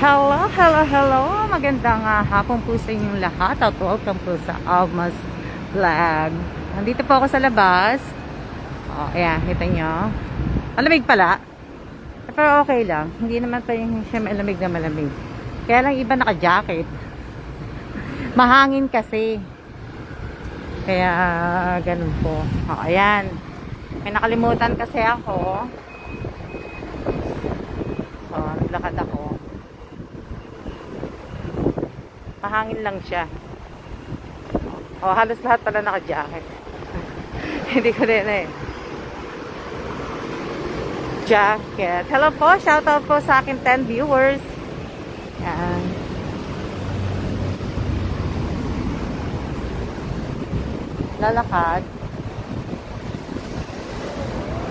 Hello, hello, hello. Magandang hapon po sa inyong lahat at welcome po sa Alma's Vlog. Nandito po ako sa labas. Ayan, kita nyo. Malamig pala. Pero okay lang. Hindi naman pa yung siya malamig na malamig. Kaya lang iba naka-jacket. Mahangin kasi. Kaya ganun po. Ayan. May nakalimutan kasi ako. So, naglakad ako. Mahangin lang siya. Halos lahat pala naka-jacket. Hindi ko din jacket. Hello po, shoutout po sa akin 10 viewers. Yan. Lalakad.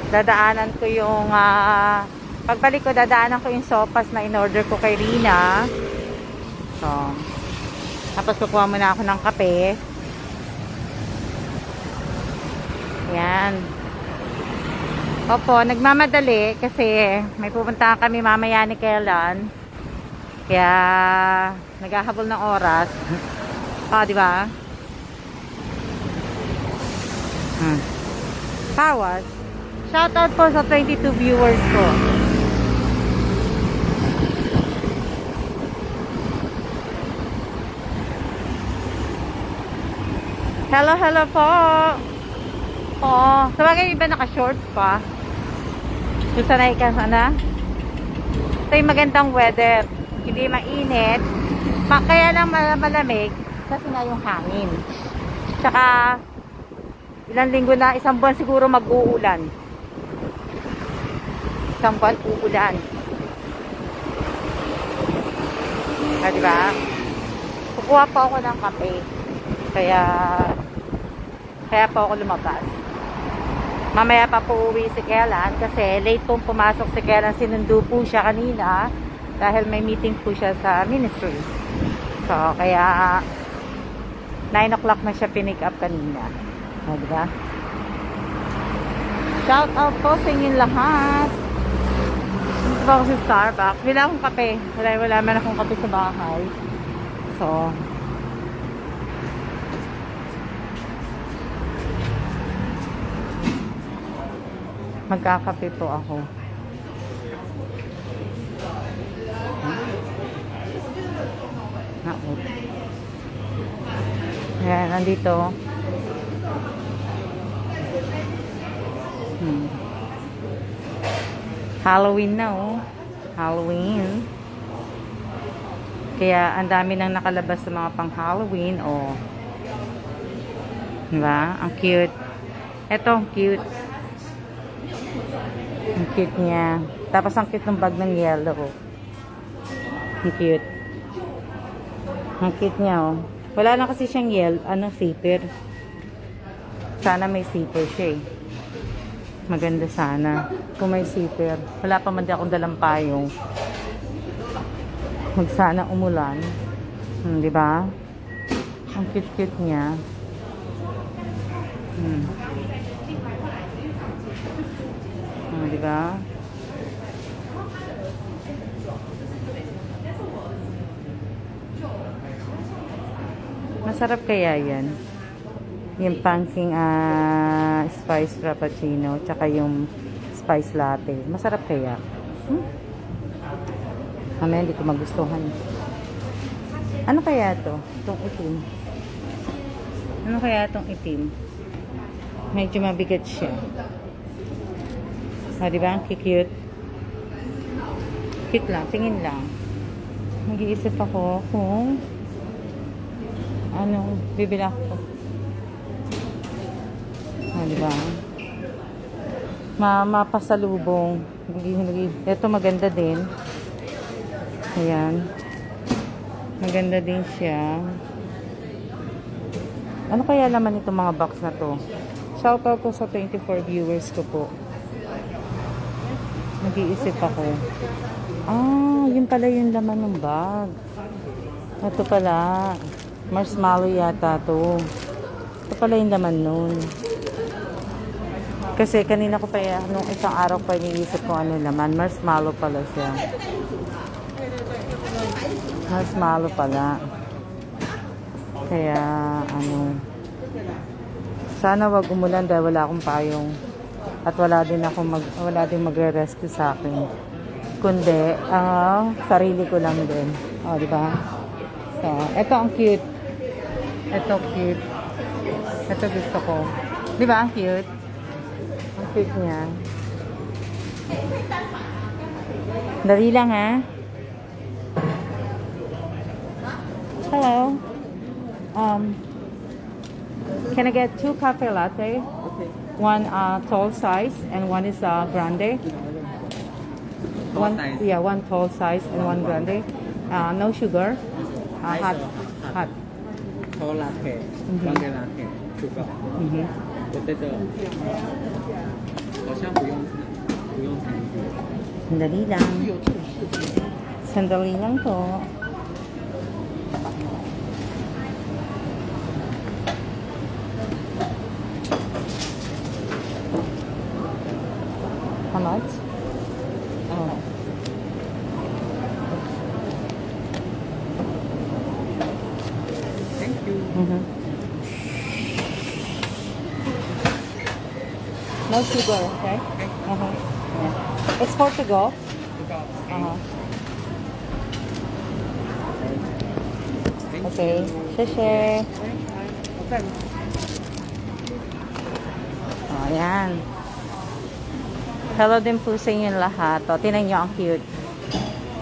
Dadaanan ko yung pagbalik ko, dadaanan ko yung sopas na in-order ko kay Rina. So, tapos kukuha muna ako ng kape. Yan. Opo, nagmamadali kasi may pupuntahan kami mamaya ni Kailan. Kaya naghahabol ng oras. Di ba? Pawas. Shoutout po sa 22 viewers ko. Hello, hello po. Sabagay iba naka-shorts pa. Sanay ka sana. Ito yung magandang weather. Hindi mainit. Kaya lang malamig kasi nga yung hangin. Tsaka ilang linggo na, isang buwan siguro mag-uulan. Isang buwan uulan. Diba? Kukuha pa ako ng kape. Kaya po ako lumabas. Mamaya pa po uwi si Kailan kasi late pong pumasok si Kailan. Sinundo po siya kanina dahil may meeting po siya sa ministry. So, kaya 9 o'clock na siya pinick up kanina. Diba? Shout out po sa inyong lahat. Dito ba ako sa Starbucks? Wala akong kape. Wala man akong kape sa bahay. So, magkakape po ako. Ayan, nandito. Halloween na Halloween. Kaya ang dami nang nakalabas sa mga pang Halloween. Diba? Ang cute. Ito, ang cute. Ang cute niya. Tapos ang cute ng bag ng yellow. Ang cute. Ang cute niya Wala na kasi siyang zipper. Sana may zipper siya Maganda sana. Kung may zipper. Wala pa man di akong dalang payong. Sana umulan. Diba? Ang cute-cute niya. Diba? Masarap kaya yan. Yung pumpkin spice frappuccino tsaka yung spice latte. Masarap kaya. Mamaya hindi ko magustuhan. Ano kaya to? Itong itim. Ano kaya itong itim? Medyo mabigat siya. Diba? Ang cute. Cute lang. Tingin lang. Mag-iisip ako kung anong bibili ako. Diba? Mapasalubong. Ito maganda din. Ayan. Maganda din siya. Ano kaya naman itong mga box na to? Shoutout po sa 24 viewers ko po. Nag-iisip ako. Yun pala yung laman ng bag. Ito pala. Marshmallow yata to. Ito pala yung laman nun. Kasi kanina ko pa nung isang araw pa iniisip ko ano laman. Marshmallow pala siya. Mas malo pala. Kaya, ano, sana wag umulan dahil wala akong payong. At wala din magre-rescue sa akin. Kundi, sarili ko lang din. O, di ba? So, ito ang cute. Ito cute. Ito gusto ko. Di ba? Ang cute. Ang cute niya. Dali lang, ha? Hello. Can I get 2 cafe latte? Okay. One tall size and one is grande. Tall size. Yeah, one tall size and one grande. No sugar. Hot. Hot. Tall latte, grande latte, sugar. 我在这，好像不用餐具。 Sandali lang. Sandali lang po. How much? Oh. Thank you. No sugar, okay? Yeah. It's for to go. Okay. Share. Oh, ayan. Hello din po sa inyo lahat. O, tinan nyo, ang cute.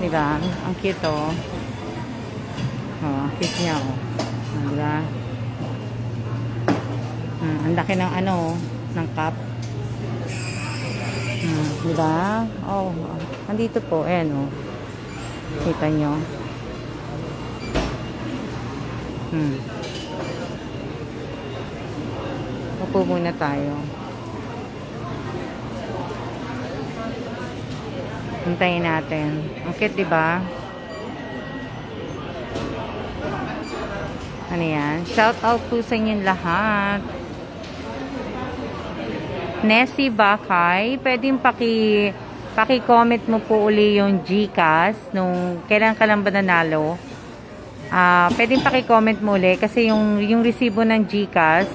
Diba? Ang cute, oh. Oh, cute niya, oh. Diba? Ang laki ng ng cup. Diba? Oh, andito po. Ayan, oh. Kita nyo. Upo muna tayo. Hintayin natin. Ang cute, diba? Ano yan? Shout out po sa inyong lahat. Nessie Bakay, pwedeng paki-comment mo po uli yung GCash nung kailan ka lang ba nanalo. Pwedeng paki-comment mo uli kasi yung resibo ng GCash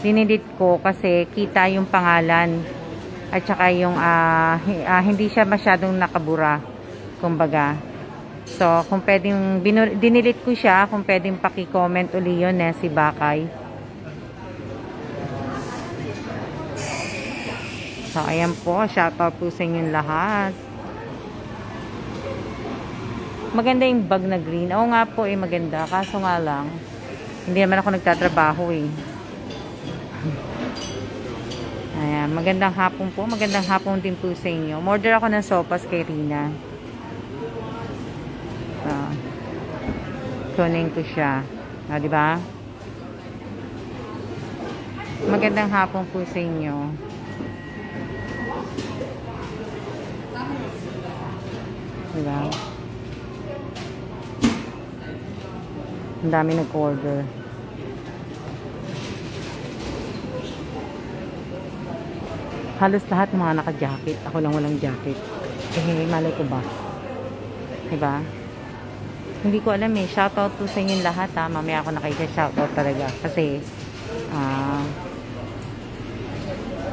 dinidit ko kasi kita yung pangalan at saka yung hindi siya masyadong nakabura, kumbaga. So, kung pwedeng dinilit ko siya, kung pwedeng paki-comment uli yun, Nessie Bakay. So, ayan po. Shoutout po sa inyong lahat. Maganda yung bag na green. Oo nga po, maganda. Kaso nga lang, hindi naman ako nagtatrabaho, Ayan. Magandang hapon po. Magandang hapon din po sa inyo. Order ako ng sopas kay Rina. So, kunin ko siya. Diba? Magandang hapon po sa inyo. Diba? Ang dami nag-order. Halos lahat ng mga naka-jacket. Ako lang walang jacket. Malay ko ba? Diba? Hindi ko alam Shoutout po sa inyong lahat Mamaya ako nakika-shoutout talaga. Kasi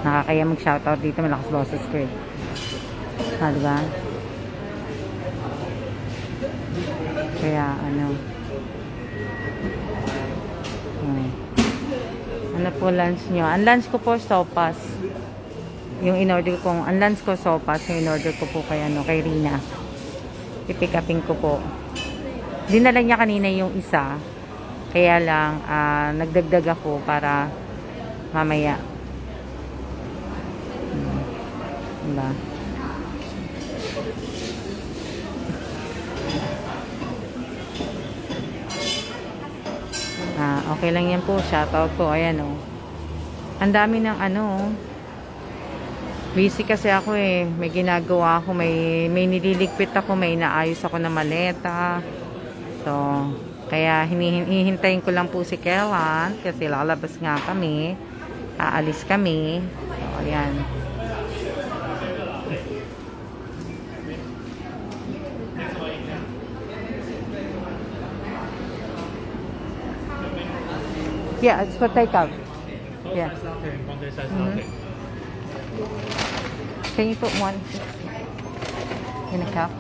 nakakaya mag-shoutout dito. Malakas boses ko diba? Kaya ano po lunch nyo? Ang lunch ko po sopas. Yung in-order ko, ang lunch ko sopas. Yung in-order ko po kay Rina. I-pick upin ko po. Dinala niya kanina yung isa. Kaya lang nagdagdag ako para mamaya. Diba? Okay lang yan po. Shoutout po. Ayan Ang dami ng busy kasi ako May ginagawa ako. May nililigpit ako. May inaayos ako na maleta. So, kaya hihintayin ko lang po si Kellan. Kasi lalabas nga kami. Aalis kami. So, ayan. Yeah, it's for takeout. Full Yeah. size latte and one day size Mhm. latte. Can you put one in a cup?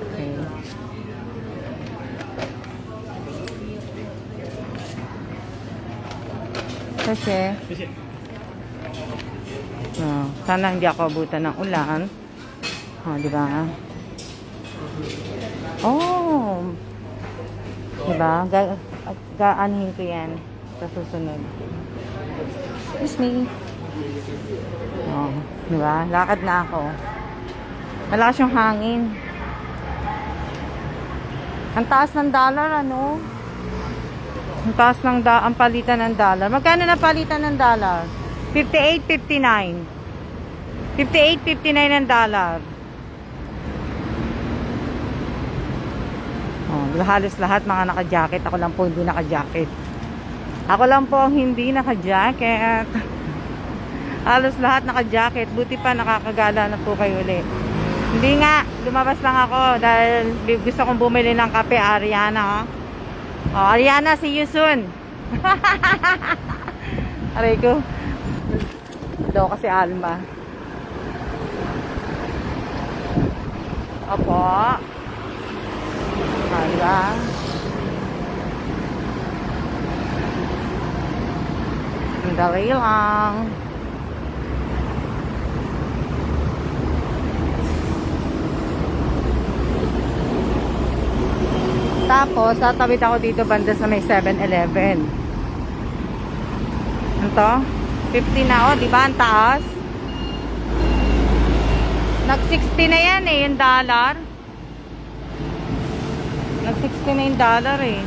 Okay. Kasi, sana hindi ako abutan ng ulan. Di ba? Oh! Di ba? Gaanhin ko yan sa susunod. Excuse me. Di ba? Lakad na ako. Malakas yung hangin. Ang taas ng dollar, ano? Ang taas ng ang palitan ng dollar. Magkano na palitan ng dollar? 58.59. 58.59 ang dollar. Diba halos lahat mga naka-jacket. Ako lang po hindi naka-jacket. Ako lang po ang hindi naka-jacket. Halos lahat naka-jacket. Buti pa nakakagala na po kayo ulit. Hindi nga, lumabas lang ako dahil gusto kong bumili ng kape, Ariana. Ariana, see you soon. Aray ko. Daw kasi Alma. Opo. Diba? Dali lang. Tapos, tatawid ako dito banda sa may 7-Eleven. Ito? 50 na, oh. Diba? Ang taas. Nag-60 na yan eh, yung dollar. Nag-60 na yung dollar eh.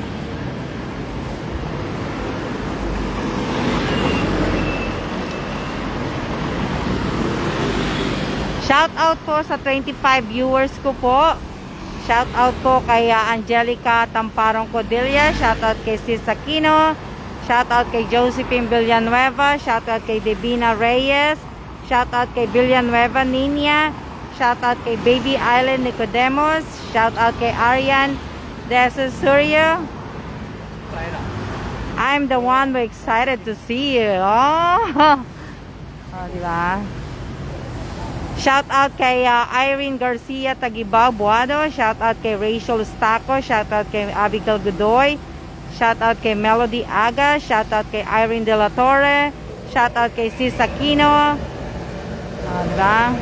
Shout out po sa 25 viewers ko po. Shout out po kay Angelica Tamparong Codilla. Shout out kay Sis Aquino. Shout out kay Josephine Villanueva. Shout out kay Devina Reyes. Shout out kay Villanueva Nina. Shout out kay Baby Island Nicodemus. Shout out kay Arian Desa Surya. I'm the one who excited to see you. Oh, diba? Shout out kay Irene Garcia Tagibaw Buado. Shout out kay Rachel Staco. Shout out kay Abigail Godoy. Shout out kay Melody Aga. Shout out kay Irene De La Torre. Shout out kay Sis Aquino. Diba?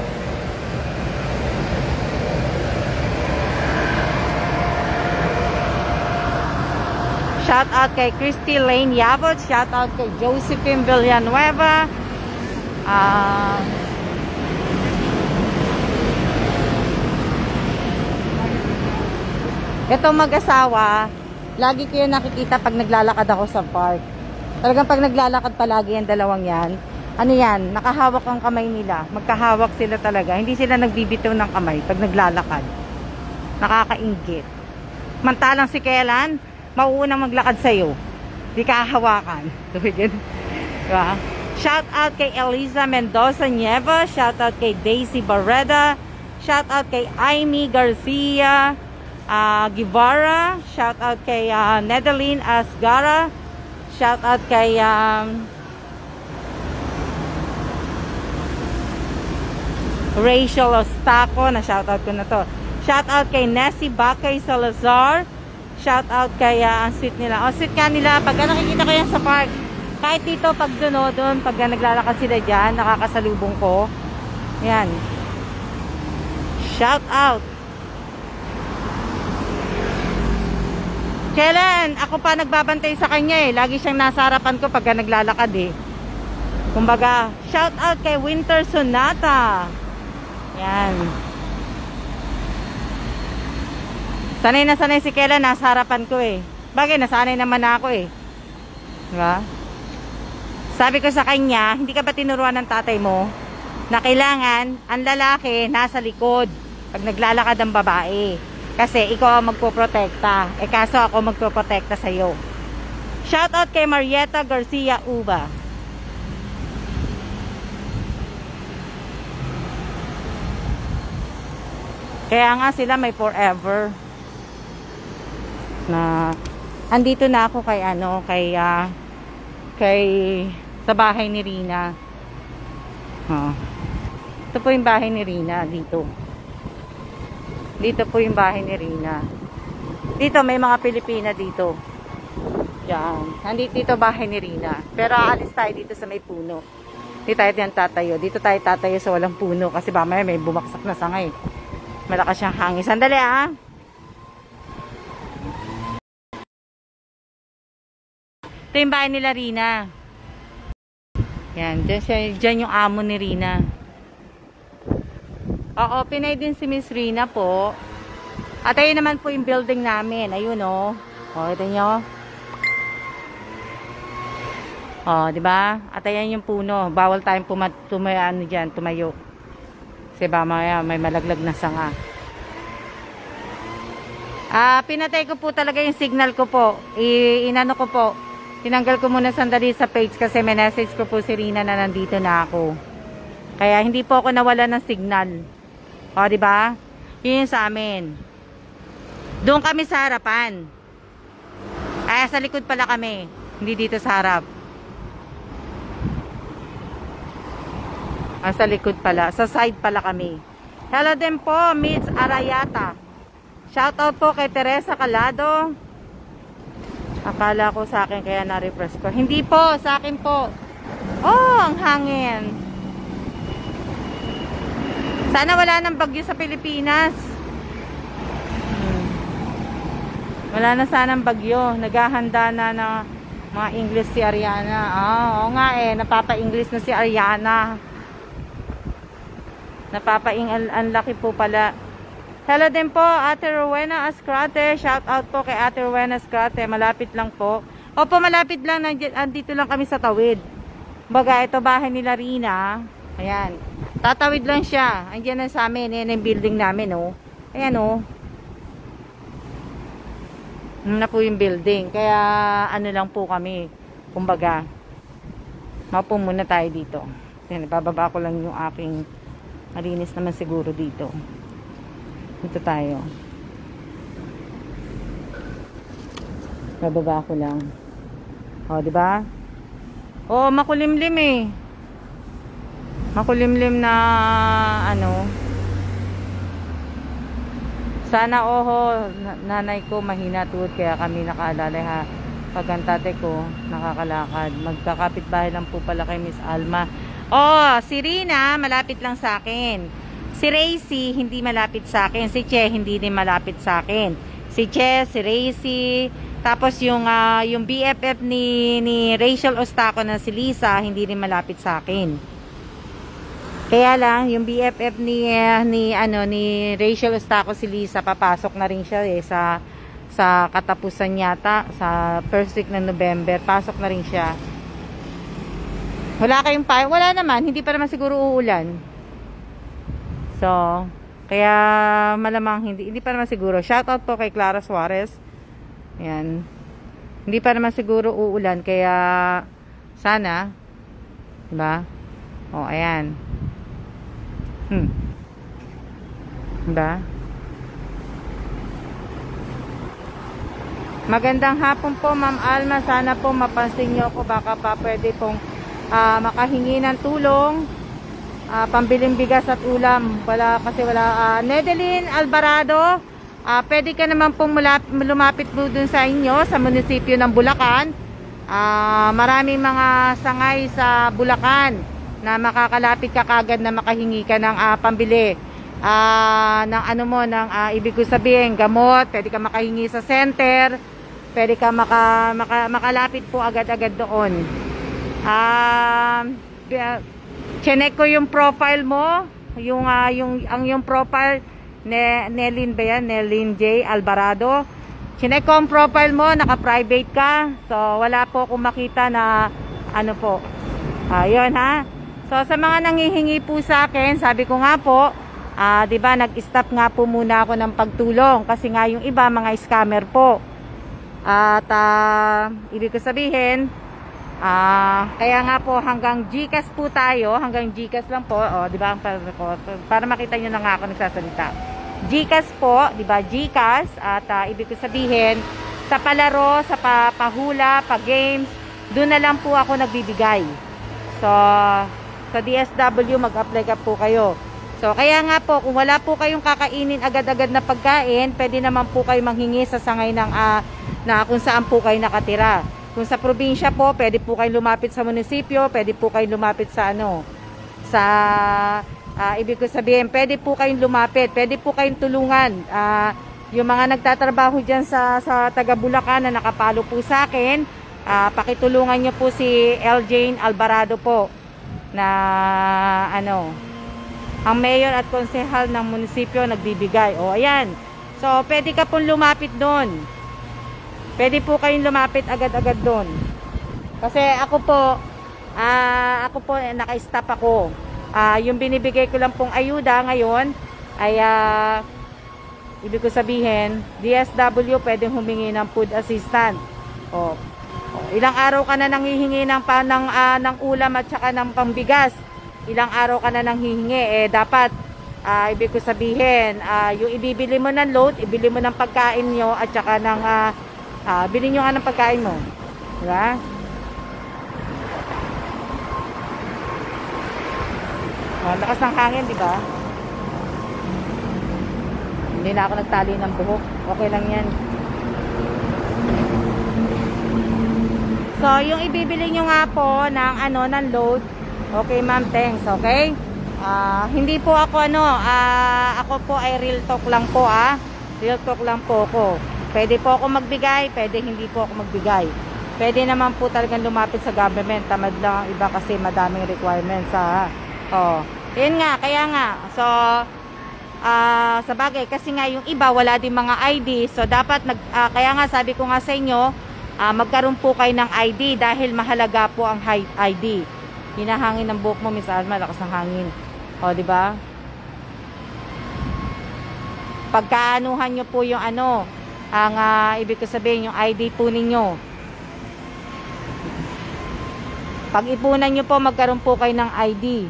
Shout out kay Christy Lane Yabot. Shout out kay Josephine Villanueva. Itong mag-asawa, lagi ko yan nakikita pag naglalakad ako sa park. Talagang pag naglalakad palagi yung dalawang yan, ano yan, nakahawak ang kamay nila. Magkahawak sila talaga. Hindi sila nagbibitaw ng kamay pag naglalakad. Nakakainggit. Mantalang si Kailan, mauunang maglakad sa'yo. Di kahawakan. Diba? Shout out kay Eliza Mendoza Nieva. Shout out kay Daisy Barreda. Shout out kay Amy Garcia Guevara. Shout out kay Nedeline Asgara. Shout out kay Rachel Ostaco. Na shout out ko na to. Shout out kay Nessie Bakay Salazar. Shout out kay ang sweet nila. Sweet ka nila. Pag nakikita ko yan sa park, kahit dito pag doon, pag naglalakad sila dyan, nakakasalubong ko. Yan. Shout out. Kailan? Ako pa nagbabantay sa kanya eh. Lagi siyang nasa harapan ko pag naglalakad eh. Kumbaga, shout out kay Winter Sonata. Yan. Sanay na sanay si Kela, nasa harapan ko eh. Bagay, nasanay naman ako eh. Diba? Sabi ko sa kanya, hindi ka ba tinuruan ng tatay mo na kailangan ang lalaki nasa likod pag naglalakad ang babae? Kasi ikaw ang magpoprotekta. Kaso ako magpoprotekta sa'yo. Shoutout kay Marietta Garcia Uba. Kaya nga sila may forever na andito na ako kay kay sa bahay ni Rina. Ito po yung bahay ni Rina dito. Dito po yung bahay ni Rina. Dito may mga Pilipina dito. Diyan. Nandito dito bahay ni Rina. Pero aalis tayo dito sa may puno. Dito tayo diyan tatayo. Dito tayo tatayo sa walang puno kasi mamaya may bumaksak na sangay. Malakas siyang hangin. Sandali Ito yung bahay nila Rina. Yan. Diyan yung amo ni Rina. Oo, pinay din si Miss Rina po. At ayun naman po yung building namin. Ayun o. Kita nyo? Diba? At ayan yung puno. Bawal tayong tumayo. Kasi ba may malaglag na sanga. Pinatay ko po talaga yung signal ko po. Inano ko po. Tinanggal ko muna sandali sa page kasi may message ko po si Rina na nandito na ako. Kaya hindi po ako nawala ng signal. Diba? Yun yung sa amin. Doon kami sa harapan. Sa likod pala kami. Hindi dito sa harap. Sa likod pala. Sa side pala kami. Hello din po, Miss Arayata. Shoutout po kay Teresa Calado. Akala ko sa akin kaya na-refresh ko. Hindi po, sa akin po. Ang hangin. Sana wala nang bagyo sa Pilipinas. Wala na sanang bagyo. Naghahanda na ng mga English si Ariana. Oo nga napapa-English na si Ariana. Ang laki po pala. Hello din po, Ate Rowena Ascrate. Shout out po kay Ate Rowena Ascrate. Malapit lang po. Opo, malapit lang. Andito lang kami sa tawid. Baga, ito bahay nila Rina. Ayan. Tatawid lang siya. Andiyan na sa amin. Ayan ang building namin, Ayan, na po yung building. Kaya, ano lang po kami. Kumbaga, maupo muna tayo dito. Ayan, bababa ko lang yung aking malinis naman siguro dito. Dito tayo. Bababa ko lang. Diba? Makulimlim Makulimlim na sana nanay ko mahina tuhod kaya kami nakaalalay pag ang tate ko nakakalakad. Magkakapit bahay lang po pala kay Miss Alma. Si Rina malapit lang sa akin. Si Racy hindi malapit sa akin. Si Che hindi din malapit sa akin. Si Che, si Racy, tapos yung BFF ni Rachel Ostaco na si Lisa hindi din malapit sa akin. Kaya lang yung BFF ni Rachel Ostaco si Lisa papasok na rin siya sa katapusan yata sa first week ng November. Pasok na rin siya. Wala naman, hindi pa naman siguro uulan. So, kaya malamang hindi pa naman siguro. Shoutout po kay Clara Suarez. Ayan. Hindi pa naman siguro uulan kaya sana, diba? Ayan. Diba? Magandang hapon po, Ma'am Alma. Sana po mapansin nyo ako. Baka pa pwede pong makahingi ng tulong. Pambiling bigas at ulam. Kasi wala. Nedeline Alvarado, pwede ka naman pong lumapit po dun sa inyo, sa munisipyo ng Bulacan. Maraming mga sangay sa Bulacan na makakalapit ka kagad na makahingi ka ng pambili ng ibig ko sabihin gamot. Pwede ka makahingi sa center, pwede ka makalapit po agad-agad doon. Check ko yung profile mo, yung profile Nelin ba yan? Nelin J. Alvarado. Check ko ang profile mo, naka-private ka, so wala po akong makita na yun So sa mga nanghihingi po sa akin, sabi ko nga po, diba nag-stop nga po muna ako ng pagtulong kasi nga yung iba mga scammer po. At ibig ko sabihin, kaya nga po hanggang GCash po tayo, hanggang GCash lang po, diba para makita nyo na nga ako nagsasalita. GCash po, diba GCash, at ibig ko sabihin, sa palaro, sa pahula, pa-games, doon na lang po ako nagbibigay. So, sa DSW, mag-apply ka po kayo. So, kaya nga po, kung wala po kayong kakainin agad-agad na pagkain, pwede naman po kayo manghingi sa sangay ng na kung saan po kayo nakatira. Kung sa probinsya po, pwede po kayo lumapit sa munisipyo, pwede po kayo lumapit sa ibig ko sabihin, pwede po kayong lumapit, pwede po kayong tulungan. Yung mga nagtatrabaho dyan sa taga Bulacan na nakapalo po sa akin, pakitulungan nyo po si L. Jane Alvarado po, na ang mayor at konsehal ng munisipyo nagbibigay. O, ayan. So, pwede ka pong lumapit doon. Pwede po kayong lumapit agad-agad doon. Kasi ako po, naka-stop ako. Yung binibigay ko lang pong ayuda ngayon, ay, ibig ko sabihin, DSW pwedeng humingi ng food assistance. O, ilang araw ka na nanghihingi ng ulam at saka ng pambigas. Ilang araw ka na nang hihingi, dapat, ibig ko sabihin, yung ibibili mo ng load, ibili mo ng pagkain nyo, at saka ng, bilhin nyo nga ng pagkain mo. Diba? Lakas ng hangin, diba? Hindi na ako nagtali ng buhok. Okay lang yan. So, yung ibibili nyo nga po ng load, okay ma'am, thanks, okay? Hindi po ako ako po ay real talk lang po real talk lang po ako. Pwede po ako magbigay, pwede hindi po ako magbigay. Pwede naman po talagang lumapit sa government, tamad lang ang iba kasi madaming requirements yun nga, kaya nga. So, sa bagay, kasi nga yung iba wala din mga ID, so dapat kaya nga sabi ko nga sa inyo, magkaroon po kayo ng ID dahil mahalaga po ang ID. Hinahangin ng buhok mo, Miss Alma, lakas ng hangin. O, di ba? Pagkaanuhan nyo po yung ibig ko sabihin, yung ID po ninyo. Pag-ipunan nyo po, magkaroon po kayo ng ID.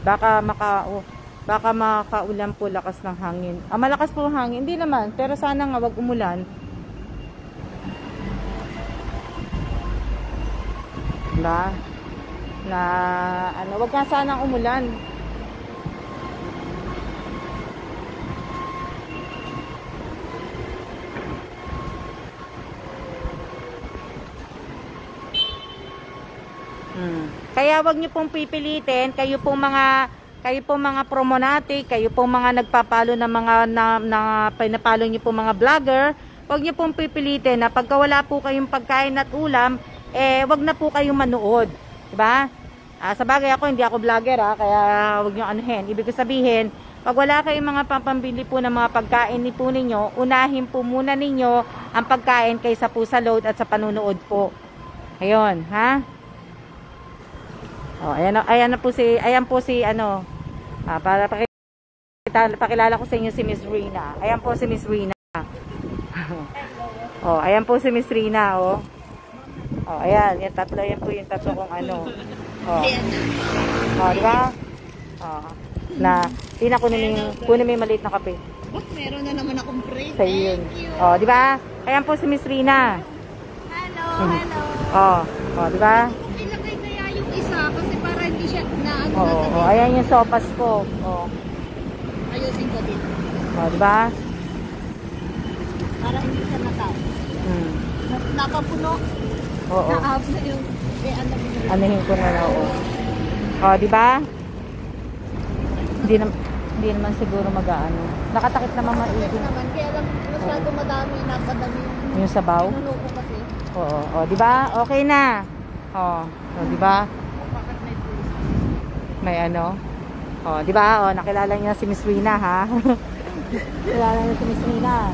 Baka makaulan po, lakas ng hangin. Malakas po ang hangin. Hindi naman, pero sana nga wag umulan. Diba? Wag nga sanang umulan. Kaya wag niyo pong pipilitin, kayo pong mga promonatic, kayo pong mga nagpapalo ng mga pinapalo niyo pong mga vlogger, wag niyo pong pipilitin na pagka wala po kayong pagkain at ulam, wag na po kayong manood, 'di ba? Sa bagay ako hindi ako vlogger kaya wag niyo anuhin. Ibig sabihin, pag wala kayong mga pampambili po ng mga pagkain ni po ninyo, unahin po muna ninyo ang pagkain kaysa po sa load at sa panunood po. Ayun, ha? Ayan po si para pakilala ko sa inyo si Miss Rina. Ayan po si Miss Rina. Ayan po si Miss Rina, ayan, yan po yung tatlo kong diba? Tina kunin mo yung maliit na kape. Meron na naman akong free. Sa yun. Diba? Ayan po si Miss Rina. Hello. Diba? Ilagay kaya yung isa kasi para hindi siya ayan yung sopas ko. Ayusin ko din. Diba? Para hindi siya natap. Nakapuno. Naab na yung anuhin ko na diba? Hindi naman siguro mag-aano. Nakatakip naman maigi. Kaya lang masyado madami, napadami yung sabaw. Nunuko kasi. Diba? Okay na. Diba? May diba? Nakilala niya si Miss Rina, ha? Nakilala niya si Miss Rina.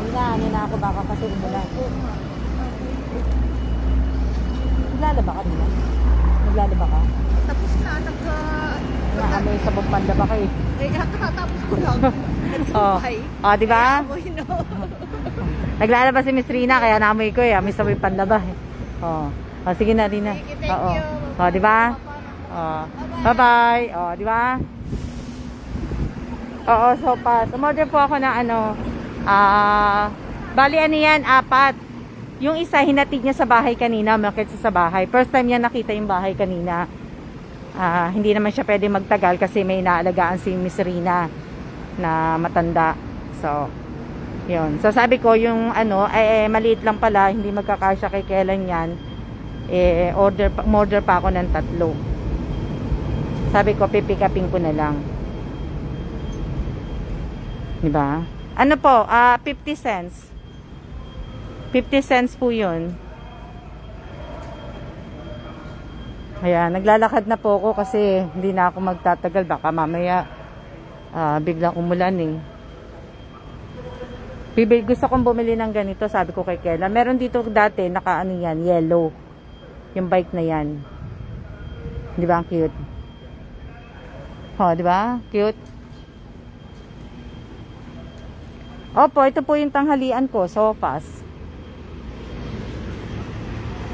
Rina, na ako baka kasi umulan. Naglalaba ka nila? Naglalaba ka? Tapos na, may sabog pandaba ka eh. Tapos ko lang. Diba? Naglalaba si Miss Rina, kaya naamoy ko eh. May sabog pandaba eh. Sige na, Rina. Diba? Bye-bye. Diba? Sopas. Umorder po ako ng Bali ano yan, 4. Yung isa, hinatid niya sa bahay kanina, umakyat siya sa bahay. First time niya nakita yung bahay kanina. Hindi naman siya pwede magtagal kasi may naalagaan si Miss Rina na matanda. So, yun. So, sabi ko, yung ano, maliit lang pala, hindi magkakasya kay kailan yan. Order pa ako ng 3. Sabi ko, pipick-upin ko na lang. Diba? Ano po, 50 cents. 50 cents po yun. Ayan, naglalakad na po ako kasi hindi na ako magtatagal. Baka mamaya biglang umulan eh. Gusto kong bumili ng ganito, sabi ko kay Kela. Meron dito dati, naka-ano yan, yellow. Yung bike na yan. Di ba, ang cute? Oh, di ba? Cute. Opo, ito po yung tanghalian ko, sofas.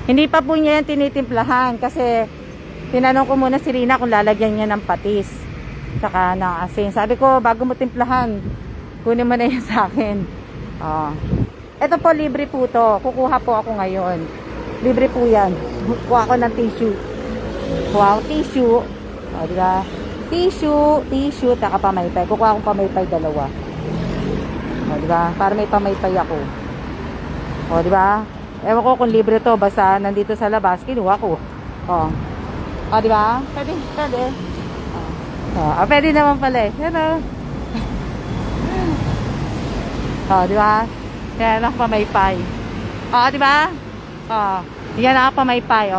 Hindi pa po niya yan tinitimplahan kasi tinanong ko muna si Rina kung lalagyan niya ng patis. Saka ng asin. Sabi ko, bago mo timplahan, kunin mo na yan sa akin. Ito po, libre po to. Kukuha po ako ngayon. Libre po yan. Kuha ko ng tissue. Wow, tissue. Diba? Tissue, taka pamaypay. Kukuha akong pamaypay 2. Diba? Para may pamaypay ako. Diba? Ewan ko kung libre to. Basta nandito sa labas, kinuha ko. Diba? Pwede. Pwede naman pala eh. Hello. Diba? Yan ang pamaypay. Diba? Yan ang pamaypay,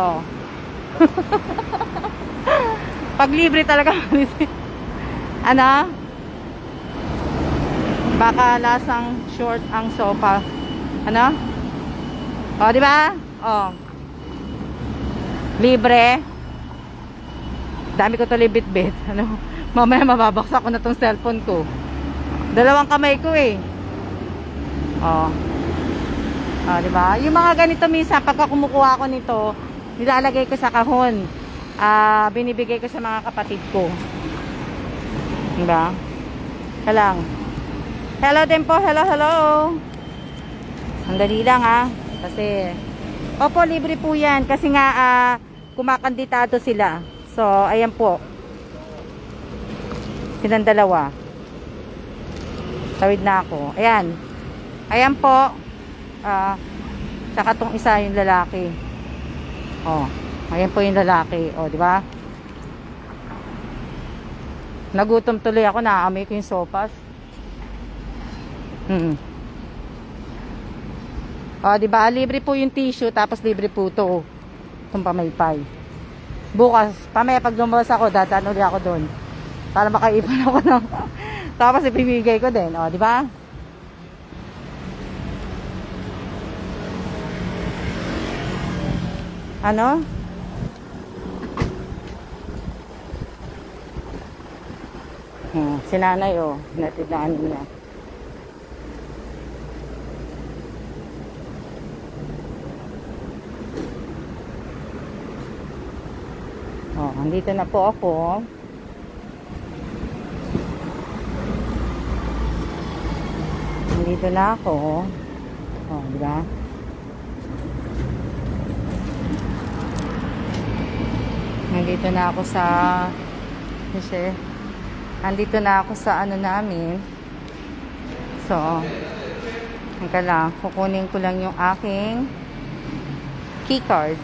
Pag libre talaga. Ano? Baka lasang short ang sofa. Ano? Diba? Libre. Dami ko tuloy bit-bit. Ano? Mamaya mababaksak ko na tong cellphone ko. 2 kamay ko eh. Diba? Yung mga ganito minsan, pagka kumukuha ko nito, nilalagay ko sa kahon. Binibigay ko sa mga kapatid ko. Diba? Kalang. Hello din po. Hello. Ang dali lang kasi opo, libre po yan kasi nga kumakandidado sila. So, ayan po. Silang 2. Tawid na ako. Ayan po. Saka tong isa yung lalaki. Ayan po yung lalaki. Di ba? Nagutom tuloy ako. Naaamoy ko yung sopas. Di ba? Libre po yung tissue. Tapos libre po to. Itong pamaypay. Bukas, pamaya pag lumabas ako, dadaan ulit ako doon. Para makaipon ako ng tapos ipibigay ko din. Di ba? Ano? Si nanay natidaan niya. Andito na po ako. Andito na ako. Di ba? Nandito na ako sa andito na ako sa ano namin. So, hanggang lang, kukunin ko lang yung aking keycard.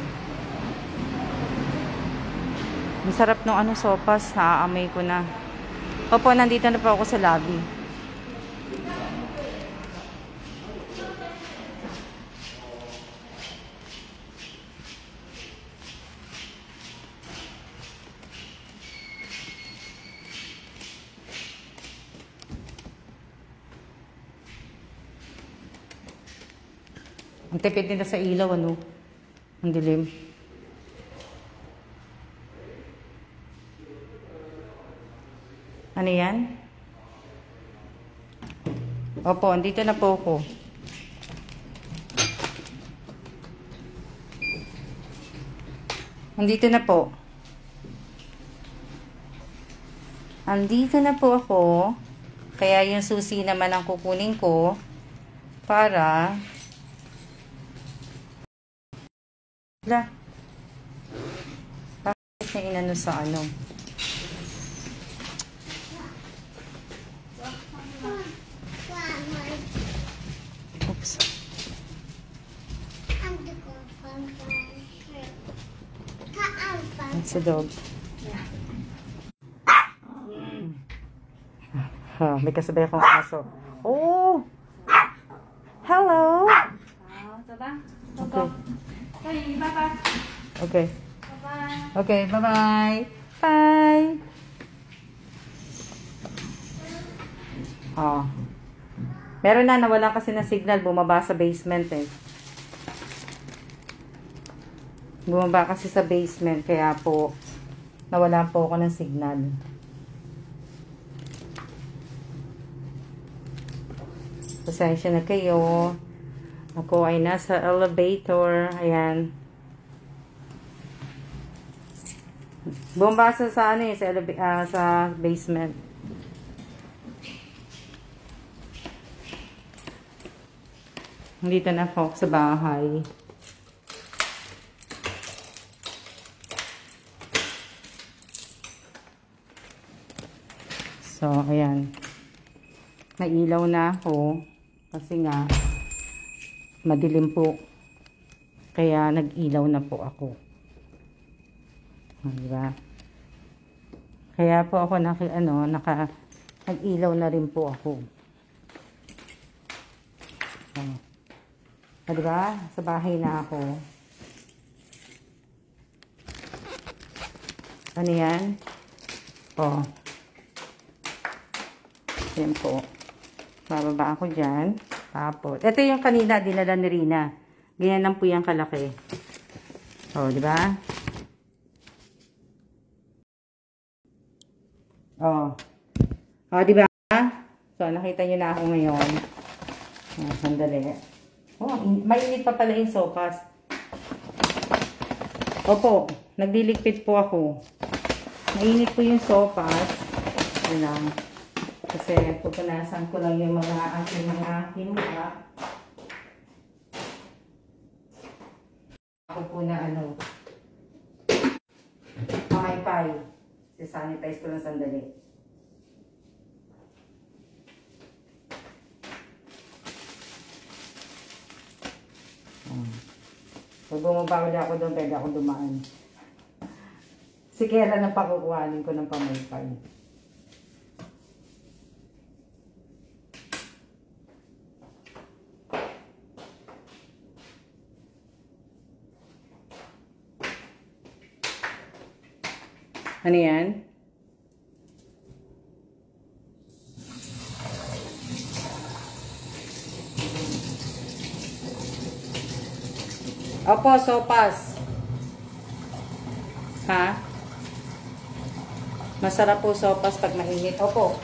Ang sarap ng sopas, naaamoy ko na. Opo, nandito na po ako sa lobby. Ang tipid nila sa ilaw, Ang dilim. Ano yan? Opo, andito na po ako. Andito na po. Andito na po ako. Kaya yung susi naman ang kukunin ko. para bakit na inano sa ano. Oops. It's a dog. May kasabay akong aso. Oh! Hello! Okay. Okay, bye-bye. Bye! Oh. Meron na, nawala kasi na signal. Bumaba sa basement eh. Bumaba kasi sa basement. Kaya po, nawala po ako ng signal. Pasensya na kayo. Ako ay nasa elevator. Ayan. Bumaba sa ano eh, sa basement. Dito na po sa bahay. So, ayan. Nailaw na ako. Kasi nga, madilim po. Kaya nag-ilaw na po ako. Diba? Kaya po ako nag-ilaw na rin po ako. Diba? Sa bahay na ako. Ano yan? Oh. Yan po. Bababa ako dyan. Tapos, ito yung kanina dinala ni Rina. Ganyan lang po yung kalaki. Oh, diba? Oh. Oh, diba? So, nakita nyo na ako ngayon. Oh, sandali. Oh, mainit pa pala yung sopas. Opo, nagliligpit po ako. Mainit po yung sopas. Yun lang. Kasi pupunasan ko lang yung mga aking mga hinuha. Ako po na ano. Pamay-pay. Sanitize ko lang sandali. Pag bumaba ulit ako doon, pwede ako dumaan. Si Kera na pakukuhanin ko ng pamaypay. Ano yan? Opo, sopas. Ha? Masarap po sopas pag mainit. Opo.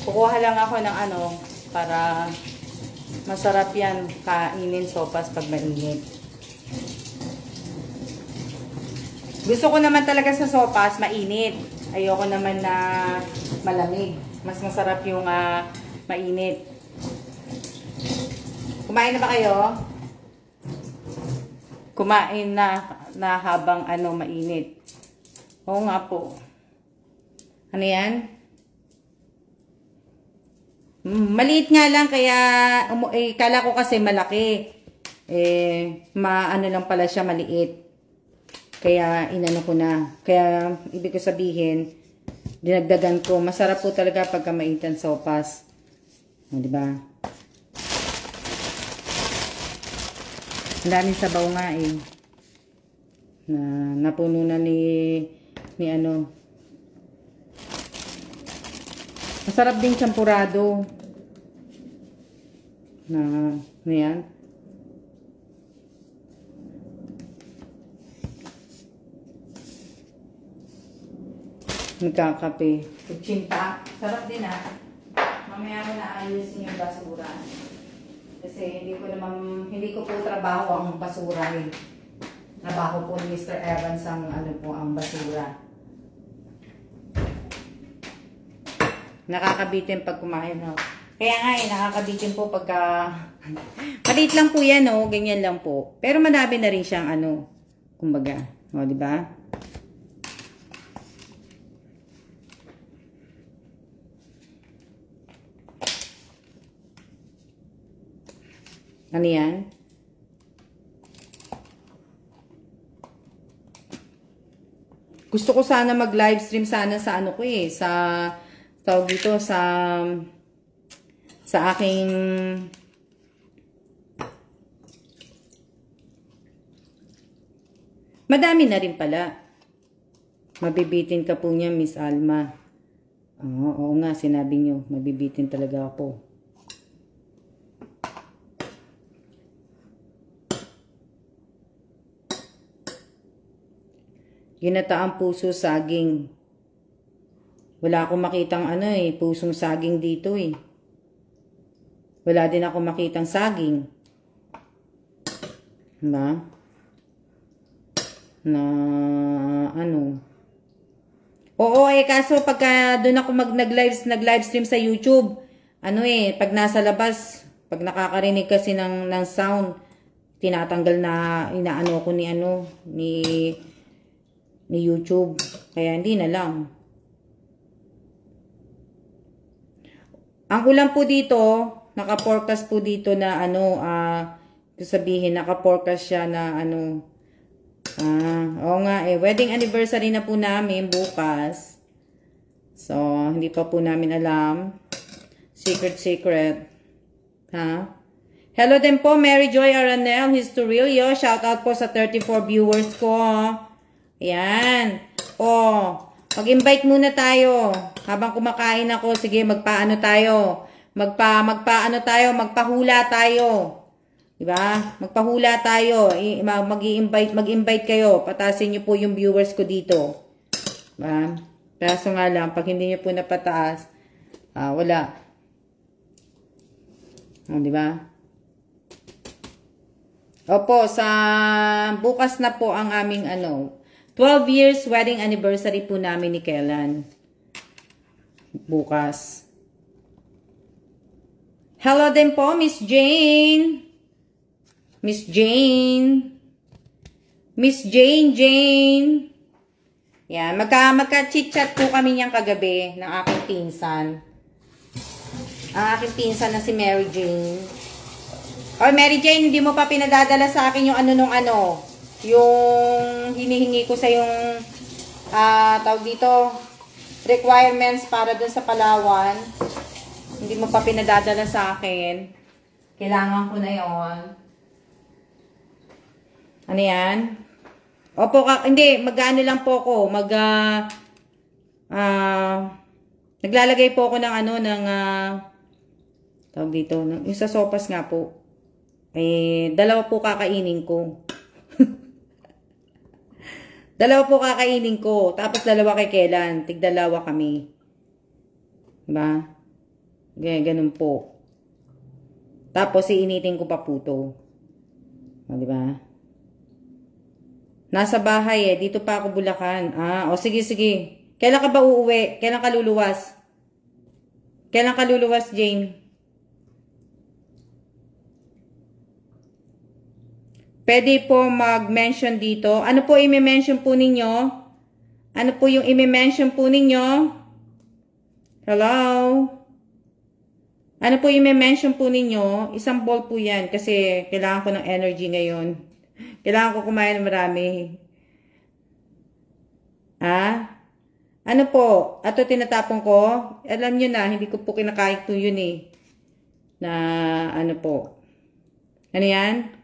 Kukuha lang ako ng ano para masarap yan kainin sopas pag mainit. Gusto ko naman talaga sa sopas mainit. Ayoko naman na malamig. Mas masarap yung mainit. Kumain na ba kayo? Kumain na habang mainit. Oo nga po. Ano yan? Maliit nga lang kaya kala ko kasi malaki. Ano lang pala siya maliit. Kaya inano ko na. Kaya ibig ko sabihin, dinagdagan ko. Masarap po talaga pagka maintan sopas. Di ba? Ang daming sabaw nga eh. Napuno na ni ano. Masarap din champurado. Ano yan? Nagkakape. Kutsinta. Sarap din Mamaya mo na ayusin yung basura. Kasi hindi ko po trabaho ang basura eh. Trabaho po ni Mr. Evans ang ang basura. Nakakabitin pag kumain ako. Kaya nga nakakabitin po pagka... Maliit lang po yan, oh. Ganyan lang po. Pero madami na rin siyang ano, kumbaga. O, diba? Ano yan? Gusto ko sana mag-livestream sana sa ano ko eh, sa tawag dito sa aking madami na rin pala. Mabibitin ka po niya, Miss Alma. Oo nga, sinabi niyo, mabibitin talaga ako. Ginataang puso saging. Wala akong makitang ano eh, pusong saging dito eh. Wala din ako makitang saging. Diba? Na ano. Oo eh, kaso pagka doon ako nag-livestream sa YouTube, ano eh, pag nasa labas, pag nakakarinig kasi ng sound, tinatanggal na inaano ko ni ano, ni YouTube. Kaya hindi na lang. Ang ulam po dito, naka-forecast po dito na ano, sabihin, naka-forecast siya na ano, oo nga eh, wedding anniversary na po namin bukas. So, hindi pa po namin alam. Secret. Ha? Hello din po, Mary Joy Aranel, Historilio. Shout out po sa 34 viewers ko. Ayan. Mag-invite muna tayo. Habang kumakain ako, sige, magpaano tayo. Magpahula tayo. Diba? Magpahula tayo. Mag-invite kayo. Patasin niyo po yung viewers ko dito. Diba? Kaso nga lang, pag hindi niyo po napataas, wala. Diba? Opo, sa bukas na po ang aming 12 years wedding anniversary po namin ni Kellan. Bukas. Hello din po, Miss Jane. Miss Jane. Yan, magka-chit-chat po kami niyang kagabi ng aking pinsan. Ang aking pinsan na si Mary Jane. Mary Jane, hindi mo pa pinadadala sa akin yung yung hinihingi ko sa yung tawag dito, requirements para dun sa Palawan. Hindi mo pa pinadadala sa akin. Kailangan ko na yon. Ano yan? Opo, hindi, mag-ano lang po ako. Naglalagay po ako ng tawag dito, yung sa sopas nga po. Dalawa po kakainin ko. Dalawa po kakainin ko. Tapos dalawa kay Kellan. Tig-dalawa kami. Diba? Ganun po. Tapos iinitin ko pa po ito. Diba? Nasa bahay eh. Dito pa ako Bulacan. Sige. Kailan ka ba uuwi? Kailan ka luluwas? Kailan ka luluwas, Jane? Pwede po mag-mention dito. Ano po i-mention po ninyo? Ano po yung i-mention po ninyo? Hello? Ano po yung i-mention po ninyo? Isang ball po yan kasi kailangan ko ng energy ngayon. Kailangan ko kumain ng marami. Ano po? Ato tinatapon ko? Alam nyo na, hindi ko po kinakain to yun eh. Na ano po? Ano yan?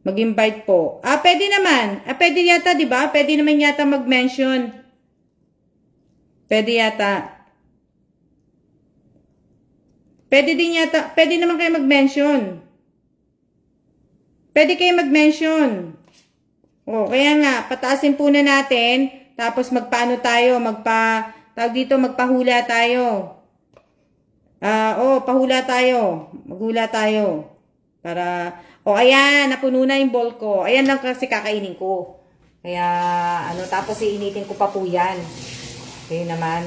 Mag-invite po. Pwede naman. Pwede yata, di ba? Pwede naman yata mag-mention. Pwede yata. Pwede din yata. Pwede naman kayo mag-mention. Pwede kayo mag-mention. Kaya nga, pataasin po na natin. Tapos magpaano tayo? Tawag dito, magpahula tayo. Pahula tayo. Maghula tayo. Para... ayan, napuno na yung bowl ko. Ayan lang kasi kakainin ko. Kaya, tapos iinitin ko pa po yan. Kaya naman.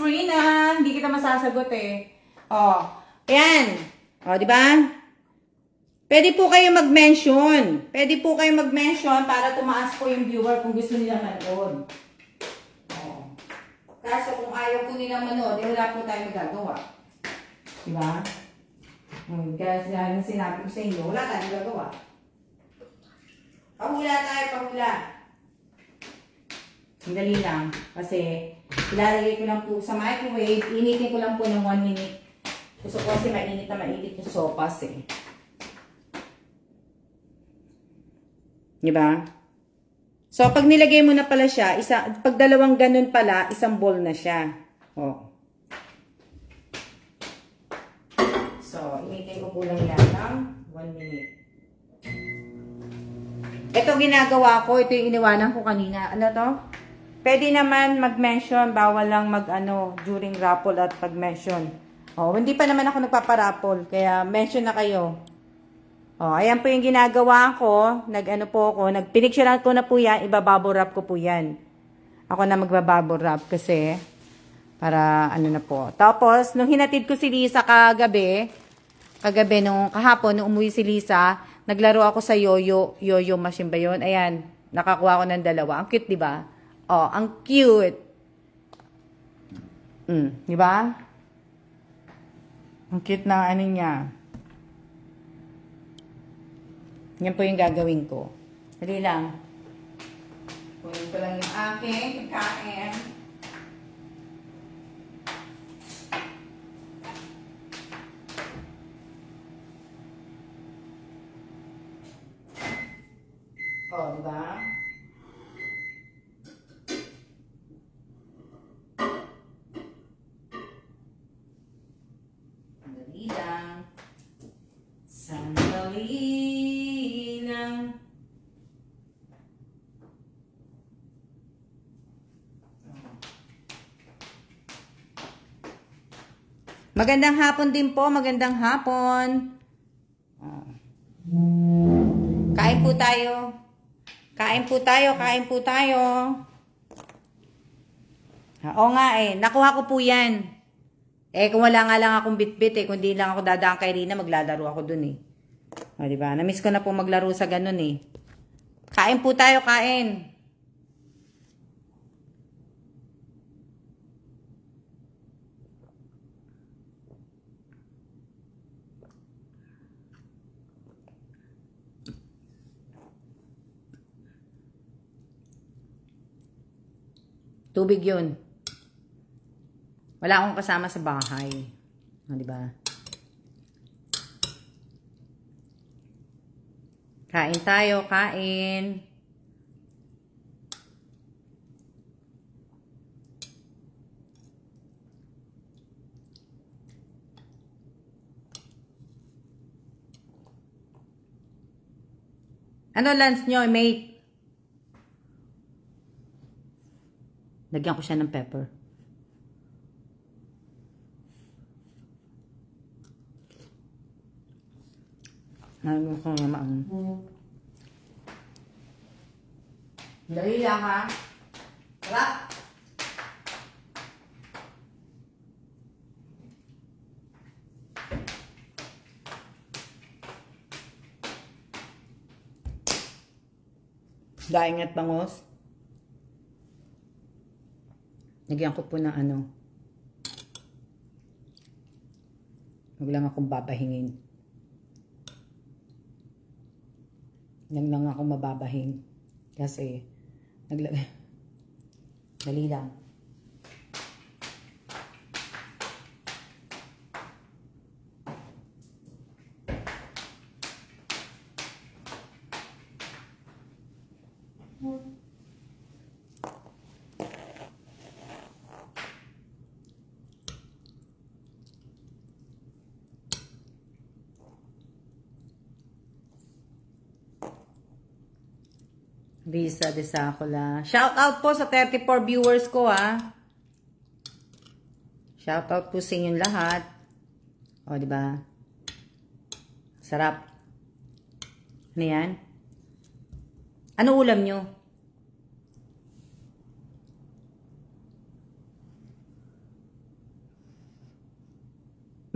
Rina. Hindi kita masasagot eh. Oh, ayan. Oh, di ba? Pwede po kayo mag-mention. Pwede po kayo mag-mention para tumaas po yung viewer kung gusto nila manood. Oh. Kaso kung ayaw po nila manood, eh wala po tayong magagawa. Di ba? Kaya sinabi ko sa inyo, wala tayong magagawa. Pahula tayo, pahula. Dali lang. Kasi, ilalagay ko lang po sa microwave. Initin ko lang po ng 1 minute. Gusto ko kasi mainit na mainit yung sopas eh. Diba? So, pag nilagay mo na pala siya, pag dalawang ganun pala, isang bowl na siya. Oh. So, initin ko po lang yan ng 1 minute. Ito ginagawa ko, ito yung iniwanan ko kanina. Ano to? Pwede naman mag-mention, bawal lang mag-ano during raffle at pag-mention. Oh, hindi pa naman ako nagpaparaffle, kaya mention na kayo. Oh, ayan po yung ginagawa ko. Nag-ano po ako, nag-pinicturean ko na po yan, ibabubble wrap ko po yan. Ako na magbabubble wrap kasi para ano na po. Tapos, nung hinatid ko si Lisa kahapon, nung umuwi si Lisa, naglaro ako sa yoyo machine ba yun? Ayan, nakakuha ko ng 2. Ang cute, di ba? Oh, ang cute. Di ba? Ang cute na ano niya. Yan po yung gagawin ko. Dali lang. Kunin ko lang yung aking pagkain. Oh, diba? Sandali lang. Sandali lang. Magandang hapon din po. Magandang hapon. Kain po tayo. Kain po tayo. Kain po tayo. Oo nga eh. Nakuha ko po yan. Eh, kung wala nga lang akong bit-bit eh, kung di lang ako dadaan kay Rina, maglalaro ako dun eh. O, diba? Namiss ko na po maglaro sa ganun eh. Kain po tayo, kain. Tubig yun. Wala akong kasama sa bahay. O, diba? Kain tayo, kain. Ano lunch nyo, mate? Lagyan ko siya ng pepper. Ano ko naman. Dali lang ha. Tara. Daing at bangos. Nagyan ko po ng ano. Huwag lang akong babahingin. Lang lang ako mababahing. Kasi, dali lang. Risa de Sacola. Shout out po sa 34 viewers ko ha. Shout out po sa inyong lahat. O, di ba? Sarap. Ano yan? Ano ulam nyo? .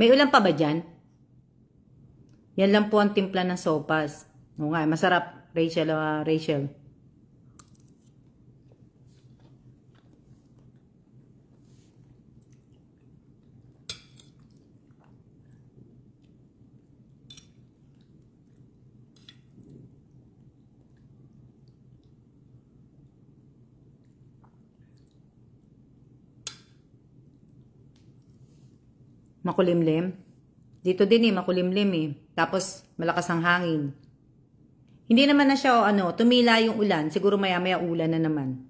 May ulam pa ba dyan? Yan lang po ang timpla ng sopas. Oo nga, masarap, Rachel. Rachel. Makulimlim. Dito din makulimlim Tapos, malakas ang hangin. Hindi naman na siya, tumila yung ulan. Siguro maya-maya ulan na naman.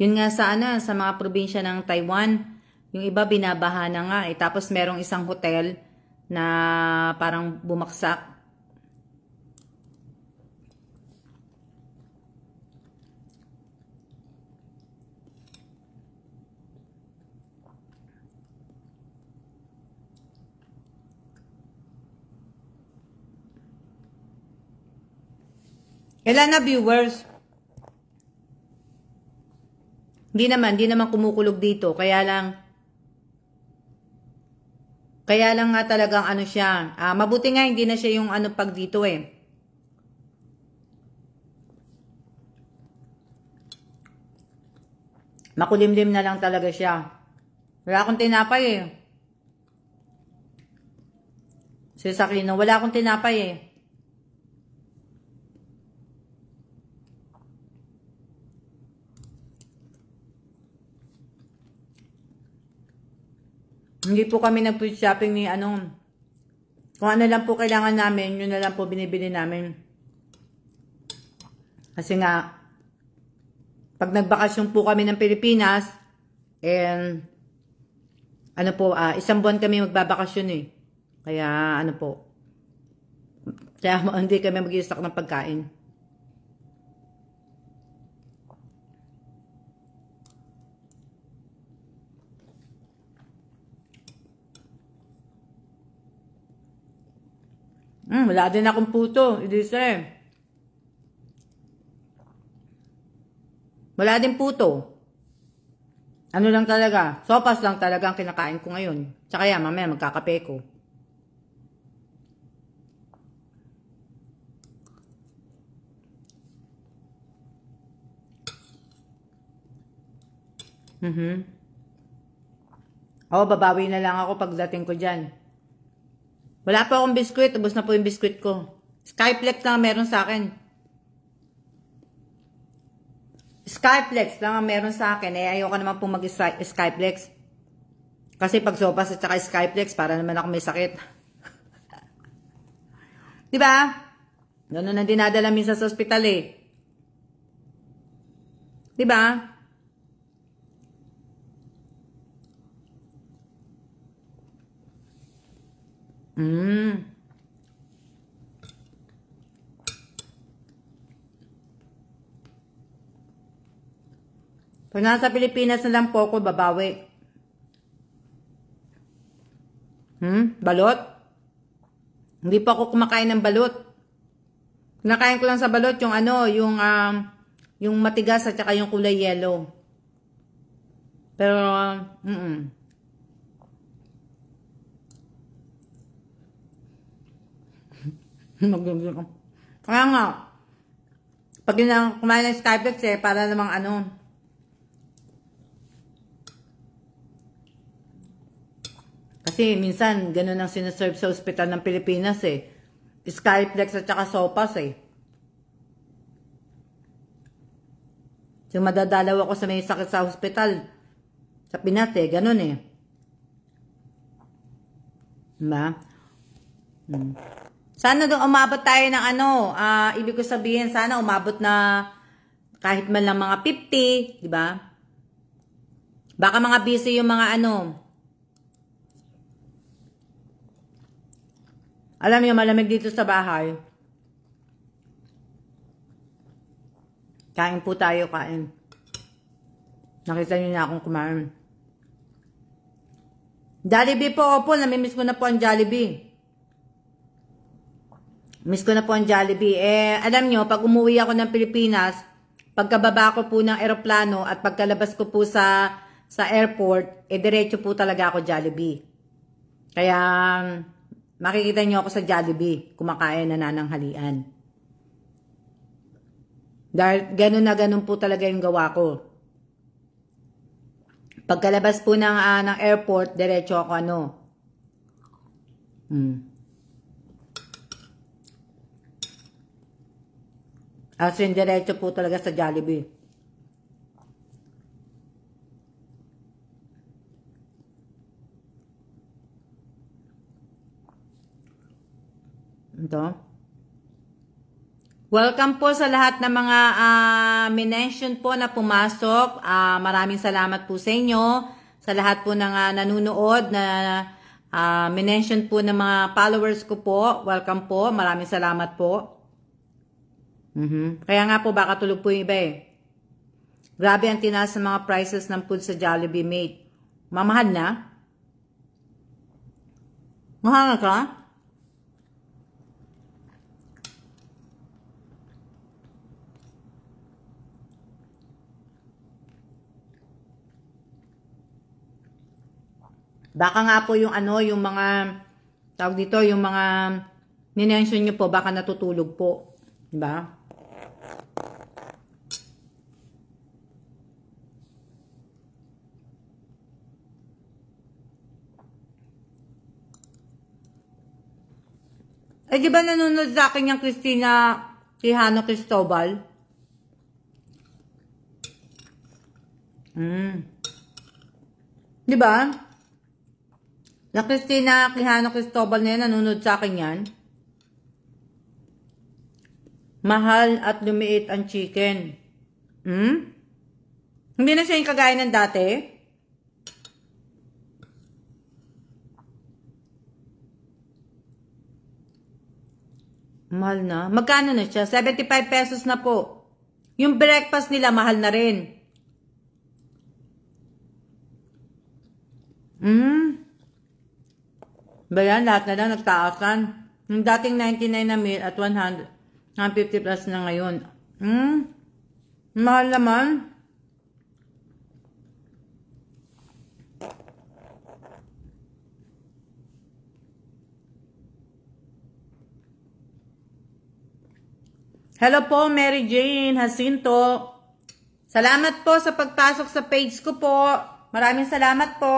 Yun nga sa mga probinsya ng Taiwan, yung iba binabaha na nga Tapos, merong isang hotel na parang bumaksak. Kailan na viewers? Hindi naman kumukulog dito. Kaya lang nga talagang siya. Mabuti nga hindi na siya yung pag dito Makulimlim na lang talaga siya. Wala akong tinapay Si Sakino, wala akong tinapay Hindi po kami nag-food shopping ni kung ano lang po kailangan namin, yun na lang po binibili namin. Kasi nga, pag nagbakasyon po kami ng Pilipinas, and isang buwan kami magbabakasyon Kaya kaya hindi kami mag-i-stock ng pagkain. Wala din akong puto. Wala din puto. Ano lang talaga. Sopas lang talaga ang kinakain ko ngayon. Tsaka yan, mamaya magkakape ko. Babawi na lang ako pagdating ko dyan. Wala pa akong biskwit. Ubus na po yung biskwit ko. Skyflex lang meron sa akin. Skyflex lang meron sa akin. Ayoko naman po mag-Skyflex. Kasi pag sopas at saka Skyflex, para naman ako may sakit. Diba? Ganun ang dinadala minsan sa ospital Diba? Pag nasa Pilipinas na lang po ako, babawi. Balot? Hindi pa ako kumakain ng balot. Kinakain ko lang sa balot yung yung matigas at saka yung kulay yellow. Pero, Kaya nga, pag kumain ng Skyflex para namang kasi minsan, ganun ang sinaserve sa ospital ng Pilipinas Skyflex at saka sopas So, madadalaw ako sa may sakit sa ospital. Sa Pinas ganun Diba? Sana doon umabot tayo ng ibig ko sabihin, sana umabot na kahit man lang mga 50, di ba? Baka mga busy yung mga Alam niyo, malamig dito sa bahay. Kain po tayo, kain. Nakita niyo na akong kumain. Jollibee po, namimiss ko na po ang Jollibee. Miss ko na po ang Jollibee. Alam nyo, pag umuwi ako ng Pilipinas, pagkababa ko po ng eroplano at pagkalabas ko po sa sa airport, diretso po talaga ako Jollibee. Kaya, makikita nyo ako sa Jollibee, kumakain na nananghalian. Dahil ganun na ganun po talaga yung gawa ko. Pagkalabas po ng airport, diretso ako As in, diretso po talaga sa Jollibee. Ito. Welcome po sa lahat ng mga minention po na pumasok. Maraming salamat po sa inyo. Sa lahat po ng nanunood na minention po ng mga followers ko po. Welcome po. Maraming salamat po. Kaya nga po baka tulog po yung iba eh. Grabe ang tinaas ng mga prices ng food sa Jollibee, mate. Mamahal na? Mahal ka? Baka nga po yung yung mga tawag dito, yung mga ninention nyo po, baka natutulog po. Diba? Di ba nanonood sa akin yung Christina Quijano Cristobal? Di ba? Na Christina Quijano Cristobal na yan, nanonood sa akin yan. Mahal at lumiit ang chicken. Hindi na siya yung kagaya ng dati? Mahal na. Magkano na siya? 75 pesos na po. Yung breakfast nila, mahal na rin. Ba yan? Lahat na lang nagtaasan. Yung dating 99 na meal at 150 plus na ngayon. Mahal naman. Hello po, Mary Jane Jacinto. Salamat po sa pagpasok sa page ko po. Maraming salamat po.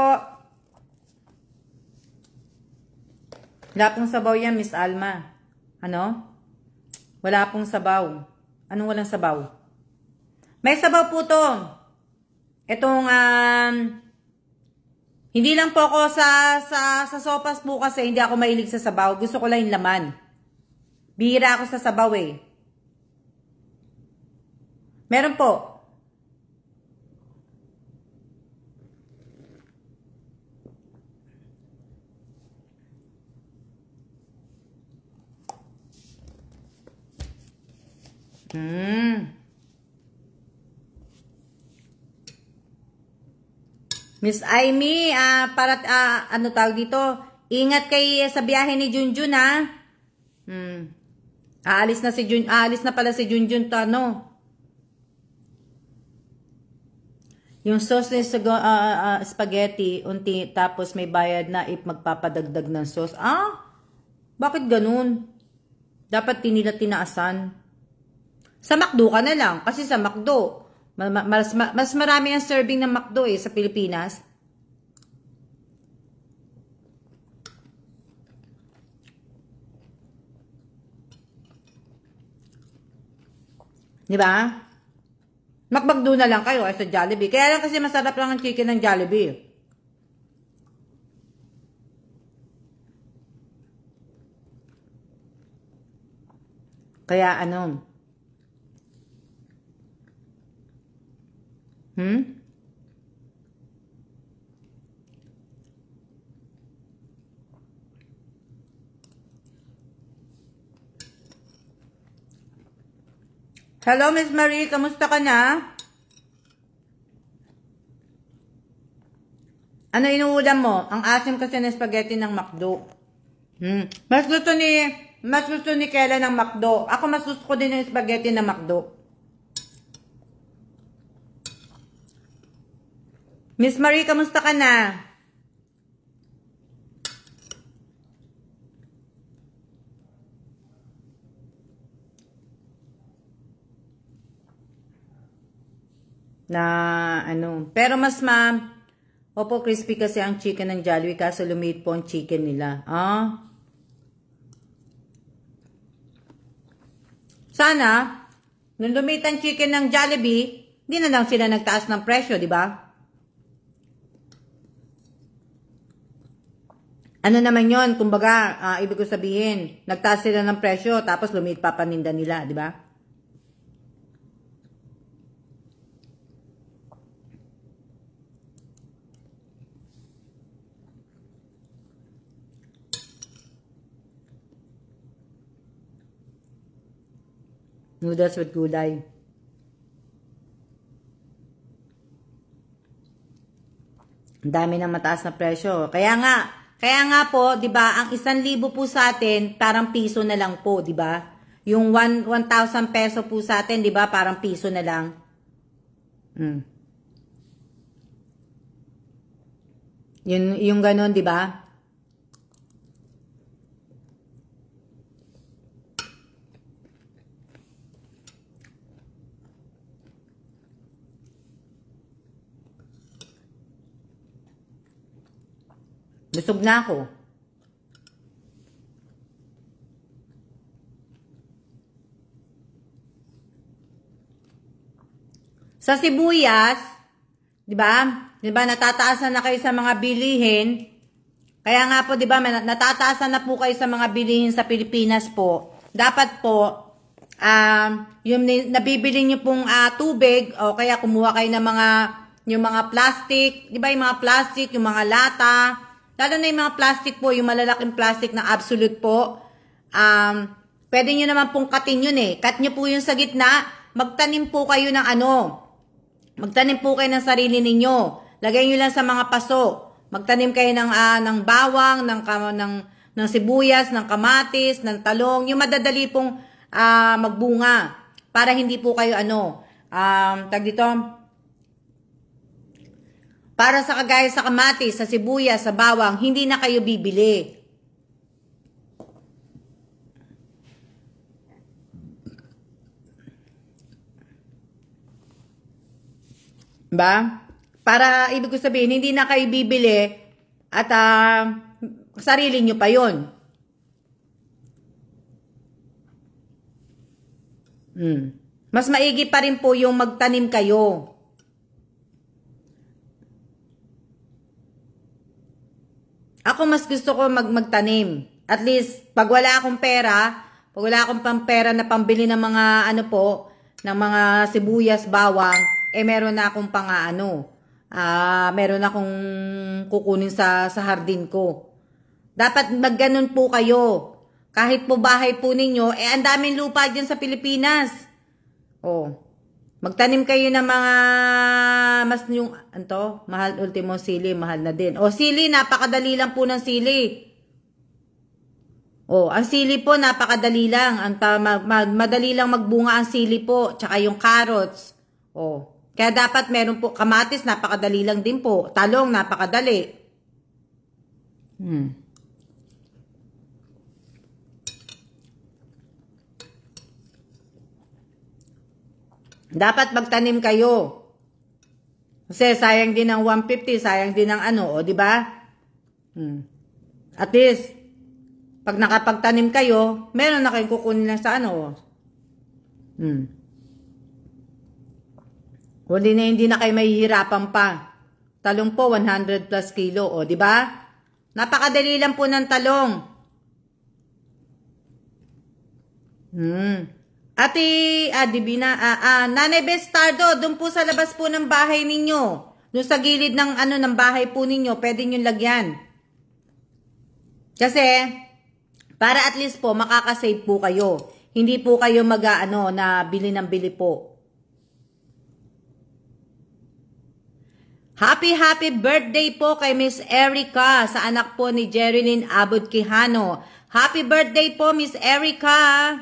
Wala pong sabaw yan, Miss Alma. Ano? Wala pong sabaw. Anong walang sabaw? May sabaw po to. Itong, hindi lang po ako sa sopas po kasi hindi ako mahilig sa sabaw. Gusto ko lang yung laman. Bihira ako sa sabaw eh. Meron po. Miss Aimee, ano tawag dito? Ingat kay sa biyahe ni Junjun ha. Aalis na pala si Junjun to ano. Yung sauce ng spaghetti, unti, tapos may bayad na if magpapadagdag ng sauce. Bakit ganun? Dapat tinaasan. Sa McDo ka na lang. Kasi sa McDo, mas marami ang serving ng McDo sa Pilipinas. Diba? McDo na lang kayo sa Jollibee. Kaya lang kasi masarap lang ang chicken ng Jollibee. Kaya ano? Hello, Miss Marie. Kamusta ka na? Ano inuulam mo? Ang asim kasi ng spaghetti ng McDo. Mas gusto ni Kela ng McDo. Ako mas gusto ko din yung spaghetti ng McDo. Miss Marie, kamusta ka na? Pero mas opo, crispy kasi ang chicken ng Jollibee, kaso lumiit po ang chicken nila. Sana, nung lumiit ang chicken ng Jollibee, hindi na lang sila nagtaas ng presyo, di ba? Ano naman yon? Kumbaga, ibig ko sabihin, nagtaas sila ng presyo, tapos lumiit pa paninda nila, di ba? Noodles with gulay. Ang dami ng mataas na presyo. Kaya nga po, 'di ba, ang 1,000 po sa atin, parang piso na lang po, 'di ba? Yung 1,000 peso po sa atin, 'di ba, parang piso na lang. Yung ganun, 'di ba? Busog na ako. Sa sibuyas, 'di ba? 'Di ba natataasan na kayo sa mga bilihin? Kaya nga po, 'di ba, natataasan na po kayo sa mga bilihin sa Pilipinas po. Dapat po yung nabibili niyo pong tubig o kaya kumuha kayo ng yung mga plastic, 'di ba, yung mga plastic, yung mga lata. Lalo na yung mga plastic po, yung malalaking plastic na Absolute po. Pwede nyo naman pong cutin yun eh. Cut nyo po yun sa gitna. Magtanim po kayo ng Magtanim po kayo ng sarili ninyo. Lagay nyo lang sa mga paso. Magtanim kayo ng bawang, ng sibuyas, ng kamatis, ng talong. Yung madadali pong magbunga. Para hindi po kayo para sa kagaya sa kamatis, sa sibuyas, sa bawang, hindi na kayo bibili. Ba? Para ibig ko sabihin, hindi na kayo bibili at sarili nyo pa yun. Mas maigi pa rin po yung magtanim kayo. Ako mas gusto ko magtanim. At least, pag wala akong pera, pag wala akong pampera na pambili ng mga ng mga sibuyas, bawang, meron na akong meron akong kukunin sa hardin ko. Dapat magganon po kayo. Kahit po bahay po ninyo, ang daming lupa dyan sa Pilipinas. Magtanim kayo ng mga mahal, ultimo sili, mahal na din. Sili, napakadali lang po ng sili. Ang sili po, napakadali lang. Madali lang magbunga ang sili po, tsaka yung carrots. Kaya dapat meron po, kamatis, napakadali lang din po. Talong, napakadali. Dapat magtanim kayo. Kasi sayang din ang 150, sayang din ang di ba? At least, pag nakapagtanim kayo, meron na kayong kukunin na sa hindi na kayo mahihirapan pa. Talong po, 100 plus kilo, di ba? Napakadali lang po ng talong. Ate Adibina, Nanay Bestardo, doon po sa labas po ng bahay ninyo. Doon sa gilid ng ng bahay po ninyo, pwede nyo lagyan. Kasi, para at least po, makakasave po kayo. Hindi po kayo na bili ng bili po. Happy birthday po kay Miss Erica, sa anak po ni Jerilyn Abud Quijano. Happy birthday po, Miss Erica.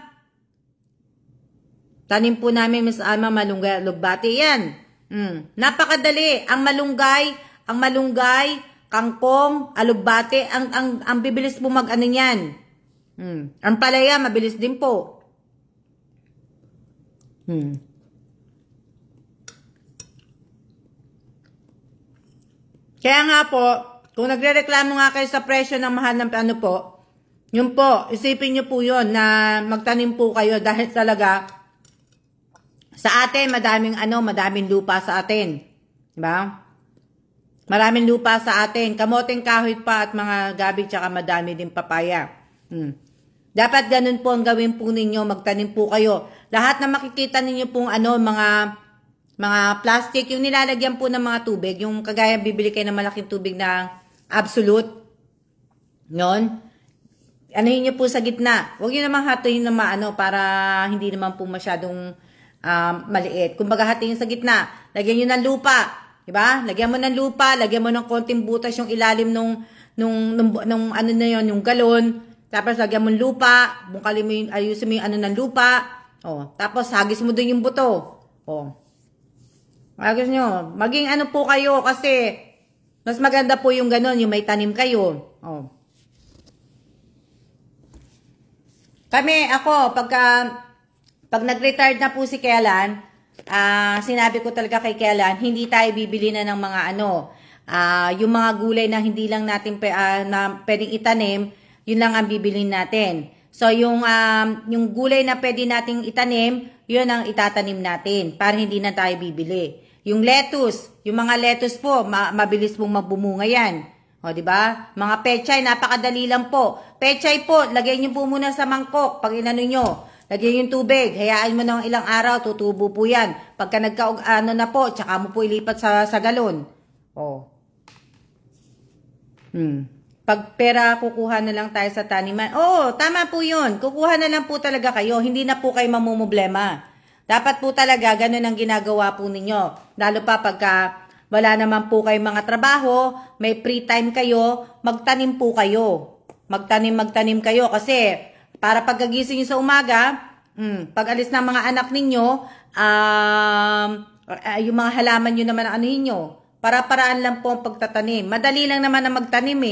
Tanim po namin, Miss Alma Malunggay, Lugbati. Yan. Napakadali. Ang malunggay, kangkong, alugbate, ang bibilis po mag-ano niyan. Ang palaya, mabilis din po. Kaya nga po, kung nagrereklamo nga kayo sa presyo ng mahal ng ano po, yun po, isipin nyo po yun na magtanim po kayo dahil talaga sa atin, madaming lupa sa atin. Diba? Maraming lupa sa atin. Kamoteng kahoy pa at mga gabi tsaka madami din papaya. Dapat ganun po ang gawin po ninyo, magtanim po kayo. Lahat na makikita ninyo pong mga plastic, yung nilalagyan po ng mga tubig, yung kagaya bibili kayo ng malaking tubig na absolute, yun, anuhin nyo po sa gitna. Huwag nyo naman hatuin na para hindi naman po masyadong maliit. Kung baga hatiin sa gitna, lagyan nyo ng lupa, diba? Lagyan mo ng lupa, lagyan mo ng konting butas yung ilalim nung ano na yun, yung galon, tapos lagyan mo ng lupa, bungkalin mo yung, ayusin mo yung ano ng lupa, tapos hagis mo dun yung buto, Agos nyo, maging ano po kayo kasi mas maganda po yung ganon, yung may tanim kayo. Ako, pag nag-retired na po si Kellan, sinabi ko talaga kay Kellan, hindi tayo bibili na ng mga yung mga gulay na hindi lang natin na pwedeng itanim, yun lang ang bibilin natin. So, yung gulay na pwede nating itanim, yun ang itatanim natin para hindi na tayo bibili. Yung lettuce, yung mga lettuce po, mabilis pong mabumunga yan. Di ba? Mga pechay, napakadali lang po. Pechay po, lagay nyo po muna sa mangkok pag inano nyo. Lagyan yung tubig, hayaan mo ng ilang araw, tutubo po yan. Pagka na po, tsaka mo po ilipat sa galon. Pag pera, kukuha na lang tayo sa taniman. Tama po yun. Kukuha na lang po talaga kayo. Hindi na po kayo mamumblema. Dapat po talaga, ganun ang ginagawa po ninyo. Lalo pa pagka wala naman po kayong mga trabaho, may free time kayo, magtanim po kayo. Magtanim kayo kasi para pagkagising nyo sa umaga, pag alis ng mga anak ninyo, yung mga halaman nyo naman nyo, para-paraan lang po ang pagtatanim. Madali lang naman na magtanim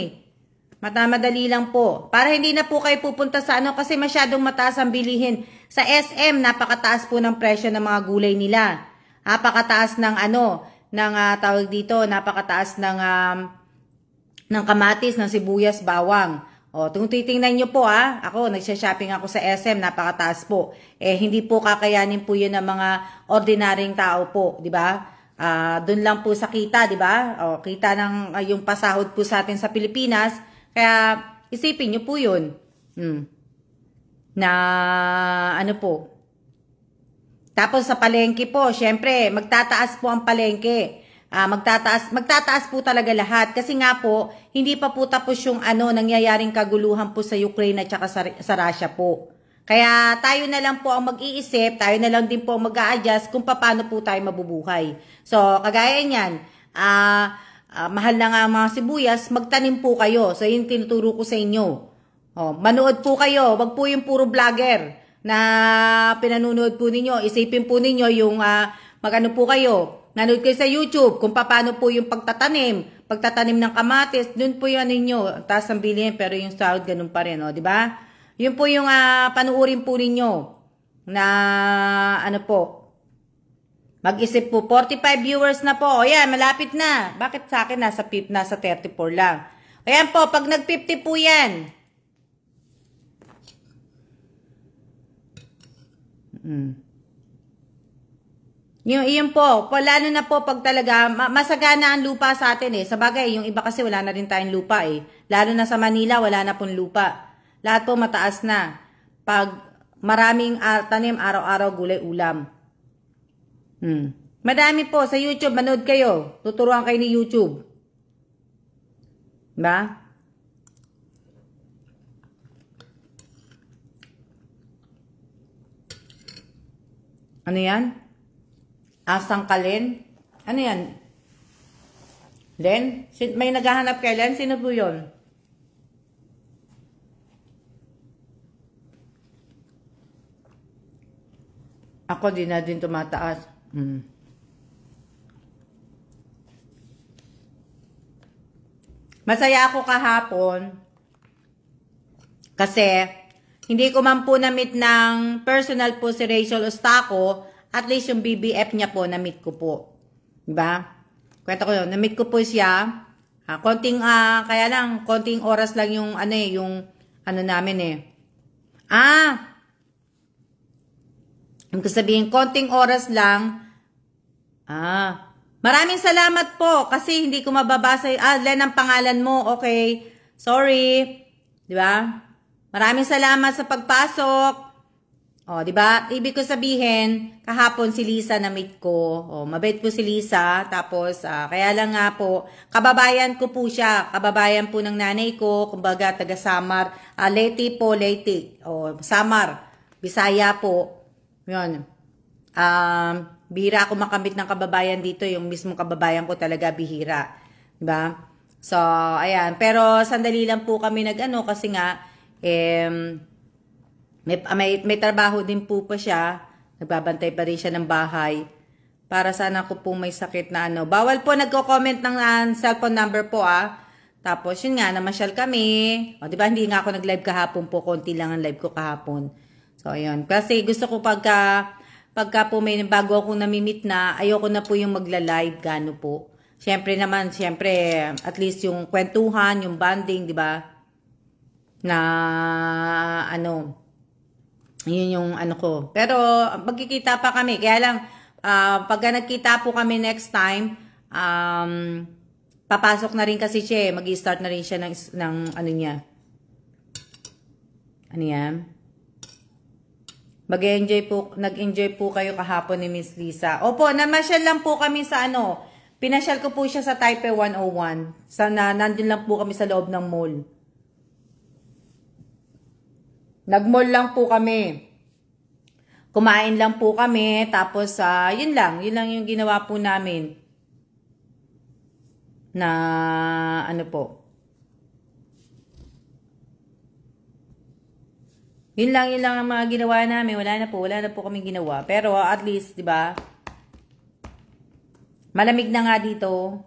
madali lang po. Para hindi na po kayo pupunta sa kasi masyadong mataas ang bilihin. Sa SM, napakataas po ng presyo ng mga gulay nila. Napakataas ng tawag dito, napakataas ng kamatis, ng sibuyas, bawang. Kung titingnan nyo po ako, nagsha-shopping ako sa SM, napakataas po. Hindi po kakayanin po yun ng mga ordinaryong tao po, di ba? Doon lang po sa kita, di ba? Kita ng yung pasahod po sa atin sa Pilipinas. Kaya isipin nyo po yun. Na po. Tapos sa palengke po, syempre, magtataas po ang palengke. Magtataas po talaga lahat. Kasi nga po, hindi pa po tapos yung nangyayaring kaguluhan po sa Ukraine at saka sa Russia po. Kaya tayo na lang po ang mag-iisip, tayo na lang din po ang mag-a-adjust kung paano po tayo mabubuhay. So, kagaya niyan, mahal na nga mga sibuyas, magtanim po kayo. So, yun tinuturo ko sa inyo. Manood po kayo, wag po yung puro vlogger na pinanunood po ninyo. Isipin po ninyo yung magano po kayo. Nanood kayo sa YouTube kung paano po yung pagtatanim ng kamatis, dun po yun ninyo. Taas ang bilihin pero yung sahod ganun pa rin, di ba? Yun po yung panuurin po ninyo na mag-isip po. 45 viewers na po. Ayan, malapit na. Bakit sa akin nasa 34 lang? Ayan po, pag nag-50 po yan. Yun po, lalo na po pag talaga, masagana ang lupa sa atin Sa bagay, yung iba kasi wala na rin tayong lupa Lalo na sa Manila, wala na pong lupa. Lahat po mataas na. Pag maraming tanim, araw-araw gulay ulam. Madami po sa YouTube, manood kayo. Tuturuan kayo ni YouTube. Diba? Ano yan? Asangkalin? Ano yan? Len? May naghahanap kay Len? Sino po yun? Ako din na din tumataas. Masaya ako kahapon kasi hindi ko man po na-meet ng personal po si Rachel Ostaco, at least yung BBF niya po, na-meet ko po. Diba? Kwento ko yun, na-meet ko po siya. Kaya lang, konting oras lang yung, namin eh. Ang sabihin, konting oras lang. Maraming salamat po, kasi hindi ko mababasa, Len ang pangalan mo, okay. Sorry. Diba? Maraming salamat sa pagpasok. Diba? Ibig ko sabihin, kahapon si Lisa na-meet ko. Mabait po si Lisa. Tapos, kaya lang nga po, kababayan ko po siya. Kababayan po ng nanay ko. Kumbaga, taga Samar. Leyte po, Leyte. Samar. Bisaya po. Yun. Bihira ako makamit ng kababayan dito. Yung mismong kababayan ko talaga bihira. Diba? So, ayan. Pero, sandali lang po kami kasi nga, may trabaho din po pa siya. Nagbabantay pa rin siya ng bahay. Para sana ko po may sakit na Bawal po nagko-comment ng cellphone number po Tapos yun nga, namasyal kami. Diba hindi nga ako nag-live kahapon po. Konti lang ang live ko kahapon. So ayun. Kasi gusto ko pagka po may bago akong namimit na, ayoko na po yung magla-live. Gano po. Siyempre, at least yung kwentuhan, yung bonding, diba? Na yun yung ko. Pero magkikita pa kami. Kaya lang pagka nagkita po kami next time, papasok na rin kasi siya. Mag-i-start na rin siya ng niya. Yan? Nag-enjoy po kayo kahapon ni Miss Lisa. Opo, namasyal lang po kami sa Pinasyal ko po siya sa Taipei 101. Nandun lang po kami sa loob ng mall. Nag-mall lang po kami. Kumain lang po kami. Tapos, yun lang yung ginawa po namin. Na, po. Yun lang ang mga ginawa namin. Wala na po kami ginawa. Pero, at least, di ba? Malamig na nga dito.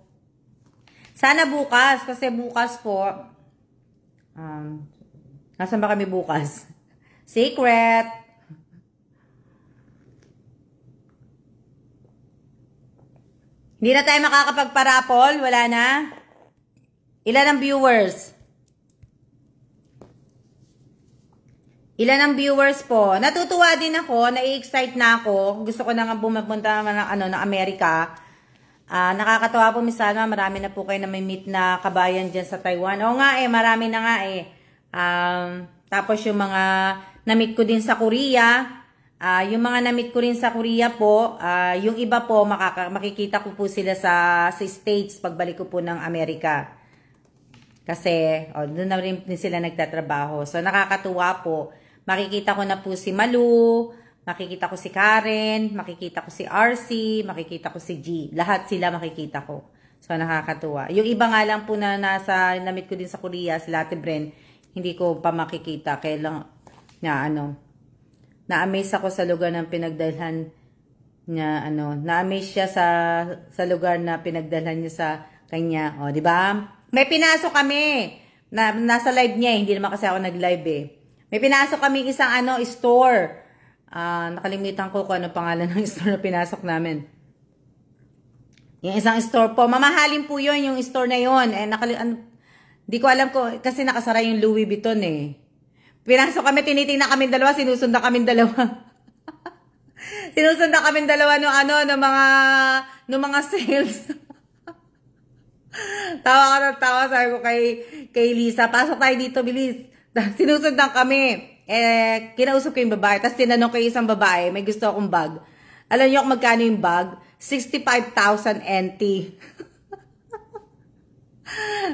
Sana bukas. Kasi bukas po, nasaan ba kami bukas? Secret! Hindi na tayo makakapagparapol? Wala na? Ilan ang viewers? Ilan ang viewers po? Natutuwa din ako, nai-excite na ako. Gusto ko na nga pumunta ng Amerika. Nakakatawa po sana, marami na po kayo na may meet na kabayan dyan sa Taiwan. Oo nga marami na nga tapos yung mga na-meet ko din sa Korea, yung mga na-meet ko rin sa Korea po, yung iba po, makikita ko po sila sa States pagbalik ko po ng Amerika. Kasi, doon na rin sila nagtatrabaho. So, nakakatuwa po. Makikita ko na po si Malu, makikita ko si Karen, makikita ko si RC, makikita ko si G. Lahat sila makikita ko. So, nakakatuwa. Yung iba nga lang po na na-meet ko din sa Korea, si Ate Bren, hindi ko pa makikita. Kaya lang, na-amaze ako sa lugar ng pinagdalhan niya, na-amaze siya sa lugar na pinagdalhan niya sa kanya. O, di ba? May pinasok kami. Nasa live niya, hindi naman kasi ako nag-live May pinasok kami isang store. Nakalimutan ko kung ano pangalan ng store na pinasok namin. Yung isang store po. Mamahalin po yun, yung store na yun. Di ko alam ko, kasi nakasara yung Louis Vuitton Pinasok kami, tinitingnan kami dalawa, sinusundan kami dalawa. Sinusundan kami dalawa ng mga sales. Tawa ka ng tawa, sabi ko kay Lisa, pasok tayo dito, bilis. Sinusundan kami. Kinausap ko yung babae, tapos tinanong ko yung isang babae, may gusto akong bag. Alam niyo kung magkano yung bag? 65,000 NT.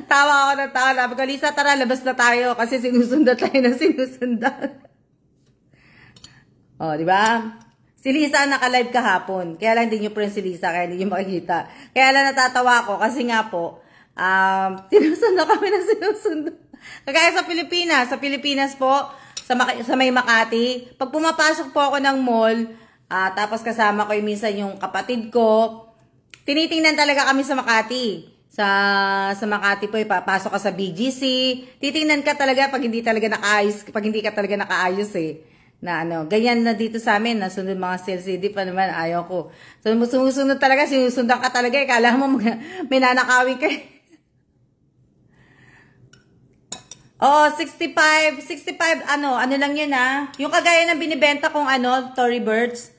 Tawa ako ng tawa. Sabi ko, Lisa, tara, labas na tayo. Kasi sinusundan tayo ng sinusundan. Di ba? Si Lisa naka-live kahapon. Kaya lang hindi nyo po rin si Lisa, kaya hindi nyo makikita. Kaya lang natatawa ako kasi nga po, sinusundan kami ng sinusundan. Kagaya sa Pilipinas. Sa Pilipinas po, sa may Makati, pag pumapasok po ako ng mall, tapos kasama ko yung minsan yung kapatid ko, tinitingnan talaga kami sa Makati. sa Makati po, ipapasok ka sa BGC. Titingnan ka talaga pag hindi talaga nakaayos, pag hindi ka talaga nakaayos eh. Na ano, ganyan na dito sa amin, nasunod mga sales CD pa naman, ayaw ko. So, sumusunod talaga, sinusundan ka talaga, kala mo may nanakawin ka. Oh, 65, ano lang yun yung kagaya ng binibenta kong Tory Birds,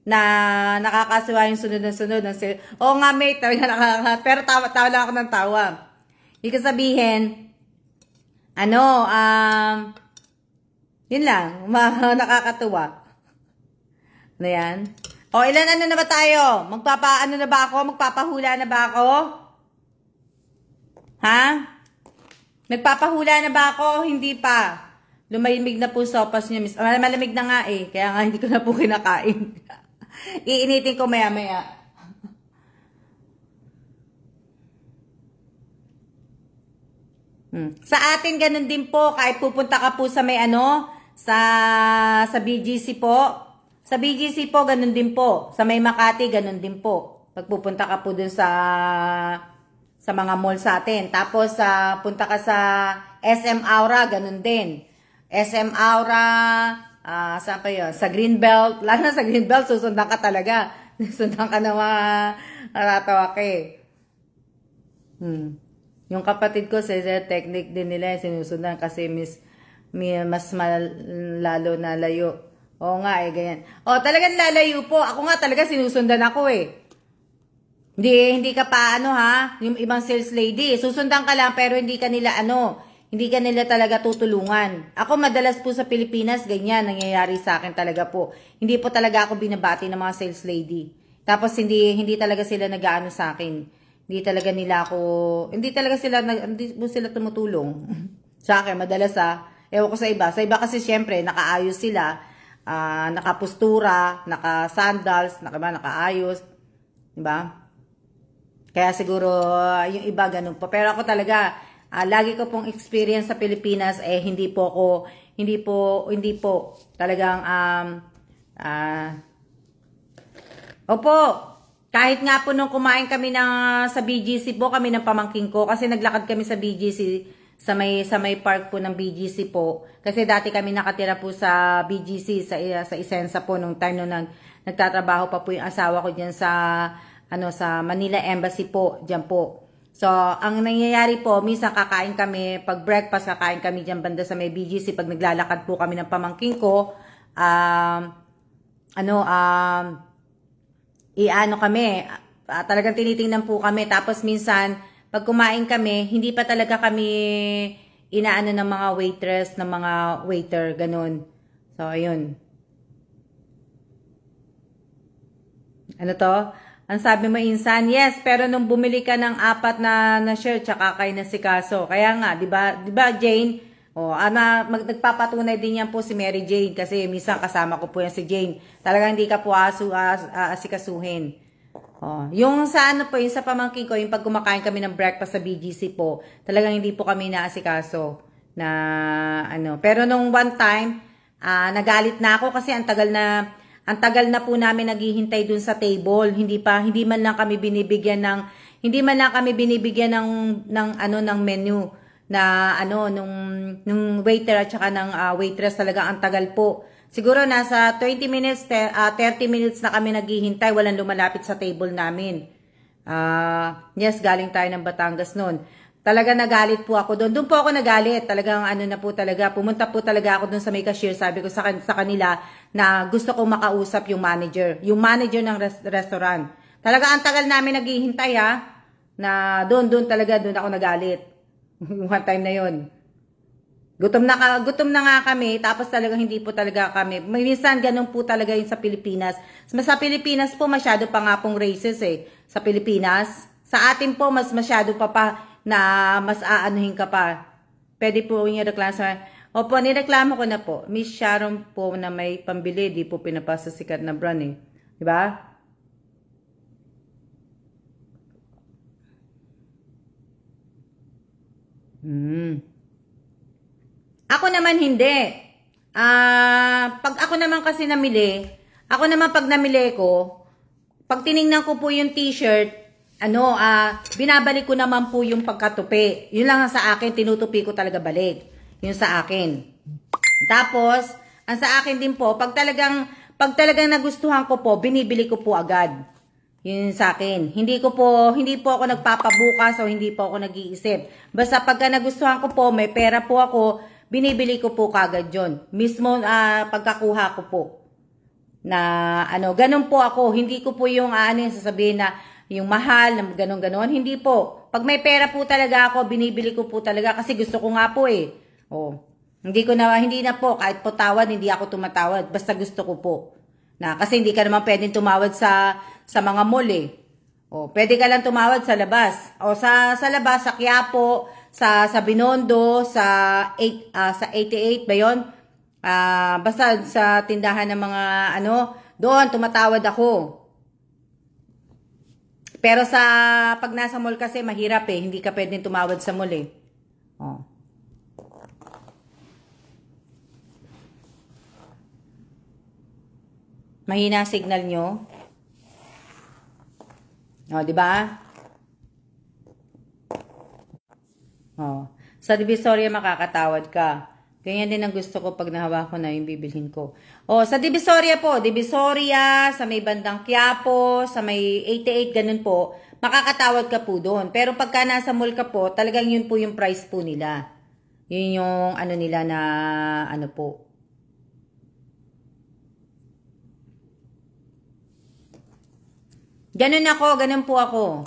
na nakakasuwa yung sunod ng sale. Oo nga, mate, talaga pero tawa lang ako ng tawa. Ibig sabihin, yun lang, nakakatuwa. Ano yan? O, ilan na ba tayo? Magpapahula na ba ako? Ha? Nagpapahula na ba ako? Hindi pa. Lumalimig na po sopas niya, miss. Malamig na nga eh. Kaya nga hindi ko na po kinakain. Iinitin ko maya-maya. Sa atin, ganun din po. Kahit pupunta ka po sa may sa BGC po. Sa BGC po, ganun din po. Sa may Makati, ganun din po. Pagpupunta ka po dun sa mga mall sa atin. Tapos, punta ka sa SM Aura, ganun din. SM Aura, saan pa yun? Sa Greenbelt. Lalo na sa Greenbelt, susundan ka talaga. Susundan ka na mga natawak eh. Yung kapatid ko, sa technique din nila, sinusundan kasi mas lalo na layo. Oo nga eh, ganyan. O, talagang lalayo po. Ako nga talaga sinusundan ako eh. Hindi ka pa yung ibang sales lady. Susundan ka lang pero hindi ka nila hindi ka nila talaga tutulungan. Ako madalas po sa Pilipinas, ganyan, nangyayari sa akin talaga po. Hindi po talaga ako binabati ng mga sales lady. Tapos hindi talaga sila nag-aano sa akin. Hindi talaga sila tumutulong. Sa akin, madalas ewan ko sa iba. Sa iba kasi syempre, nakaayos sila. Nakapustura, naka-sandals, nakaayos. Diba? Kaya siguro, yung iba ganun po. Pero ako talaga, lagi ko pong experience sa Pilipinas, hindi po talagang, opo, kahit nga po nung kumain kami sa BGC po, kami ng pamangking ko, kasi naglakad kami sa BGC, sa may park po ng BGC po, kasi dati kami nakatira po sa BGC, sa Isensa po, nung time nung nagtatrabaho pa po yung asawa ko dyan sa Manila Embassy po, dyan po. So, ang nangyayari po, minsan kakain kami, pag breakfast, kakain kami dyan banda sa may BGC, pag naglalakad po kami ng pamangking ko, kami, talagang tinitingnan po kami, tapos minsan, pag kumain kami, hindi pa talaga kami inaano ng mga waitress, ng mga waiter, ganun. So, ayun. Ano to? Ang sabi mo, Insan, yes, pero nung bumili ka ng 4 na share, tsaka kayo nasikaso. Kaya nga, di ba Jane? Nagpapatunay din yan po si Mary Jane, kasi minsan kasama ko po yan si Jane. Talagang hindi ka po asikasuhin. Yung sa yung sa pamangkin ko, yung pag kumakain kami ng breakfast sa BGC po, talagang hindi po kami naasikaso na Pero nung one time, nagalit na ako kasi ang tagal na po namin naghihintay dun sa table. Hindi man lang kami binibigyan ng menu na nung waiter at saka ng waitress, talaga ang tagal po. Siguro nasa 20 minutes, 30 minutes na kami naghihintay, walang lumalapit sa table namin. Yes, galing tayo ng Batangas noon. Talaga nagalit po ako doon. Doon po ako nagalit. Talagang na po talaga. Pumunta po talaga ako doon sa may cashier. Sabi ko sa kanila na gusto kong makausap yung manager. Yung manager ng restaurant. Talaga ang tagal namin naghihintay na doon ako nagalit. One time na yon. Gutom na nga kami. Tapos talagang hindi po talaga kami. Minsan ganun po talaga yun sa Pilipinas. Sa Pilipinas po masyado pa nga pong races sa Pilipinas. Sa atin po mas masyado pa na mas aanuhin ka pa. Pwede po yung reklamo sa... Opo, nireklamo ko na po. Miss Sharon po na may pambili, di po pinapasa sikat na brand Diba? Ako naman hindi. Pag ako naman kasi namili, pag namili ko, pag tiningnan ko po yung t-shirt, binabalik ko naman po yung pagkatupi. Yun lang sa akin, tinutupi ko talaga balik. Yun sa akin. Tapos, ang sa akin din po, pag talagang nagustuhan ko po, binibili ko po agad. Yun sa akin. Hindi po ako nagpapabukas o hindi po ako nag-iisip. Basta pagka nagustuhan ko po, may pera po ako, binibili ko po kagad yun. Mismo pagkakuha ko po. Na ganun po ako. Hindi ko po yung sasabihin na yung mahal, na ganon. Hindi po. Pag may pera po talaga ako, binibili ko po talaga kasi gusto ko nga po eh. Hindi na po, kahit po tawad, hindi ako tumatawad. Basta gusto ko po. Kasi hindi ka naman pwedeng tumawad sa mga mall eh. Pwede ka lang tumawad sa labas. Sa labas, sa Quiapo, sa Binondo, sa 88 ba yun? Basta sa tindahan ng mga doon tumatawad ako. Pero pag nasa mall kasi mahirap eh, hindi ka pwedeng tumawad sa mall eh. Mahina signal nyo. Di ba? Sa Divisoria makakatawad ka. Ganyan din ang gusto ko pag nahawa ko na yung bibilhin ko. Sa Divisoria po, Divisoria, sa may bandang Quiapo, sa may 88, ganun po, makakatawad ka po doon. Pero pagka nasa mall ka po, talagang yun po yung price po nila. Yun yung nila na po. Ganun po ako.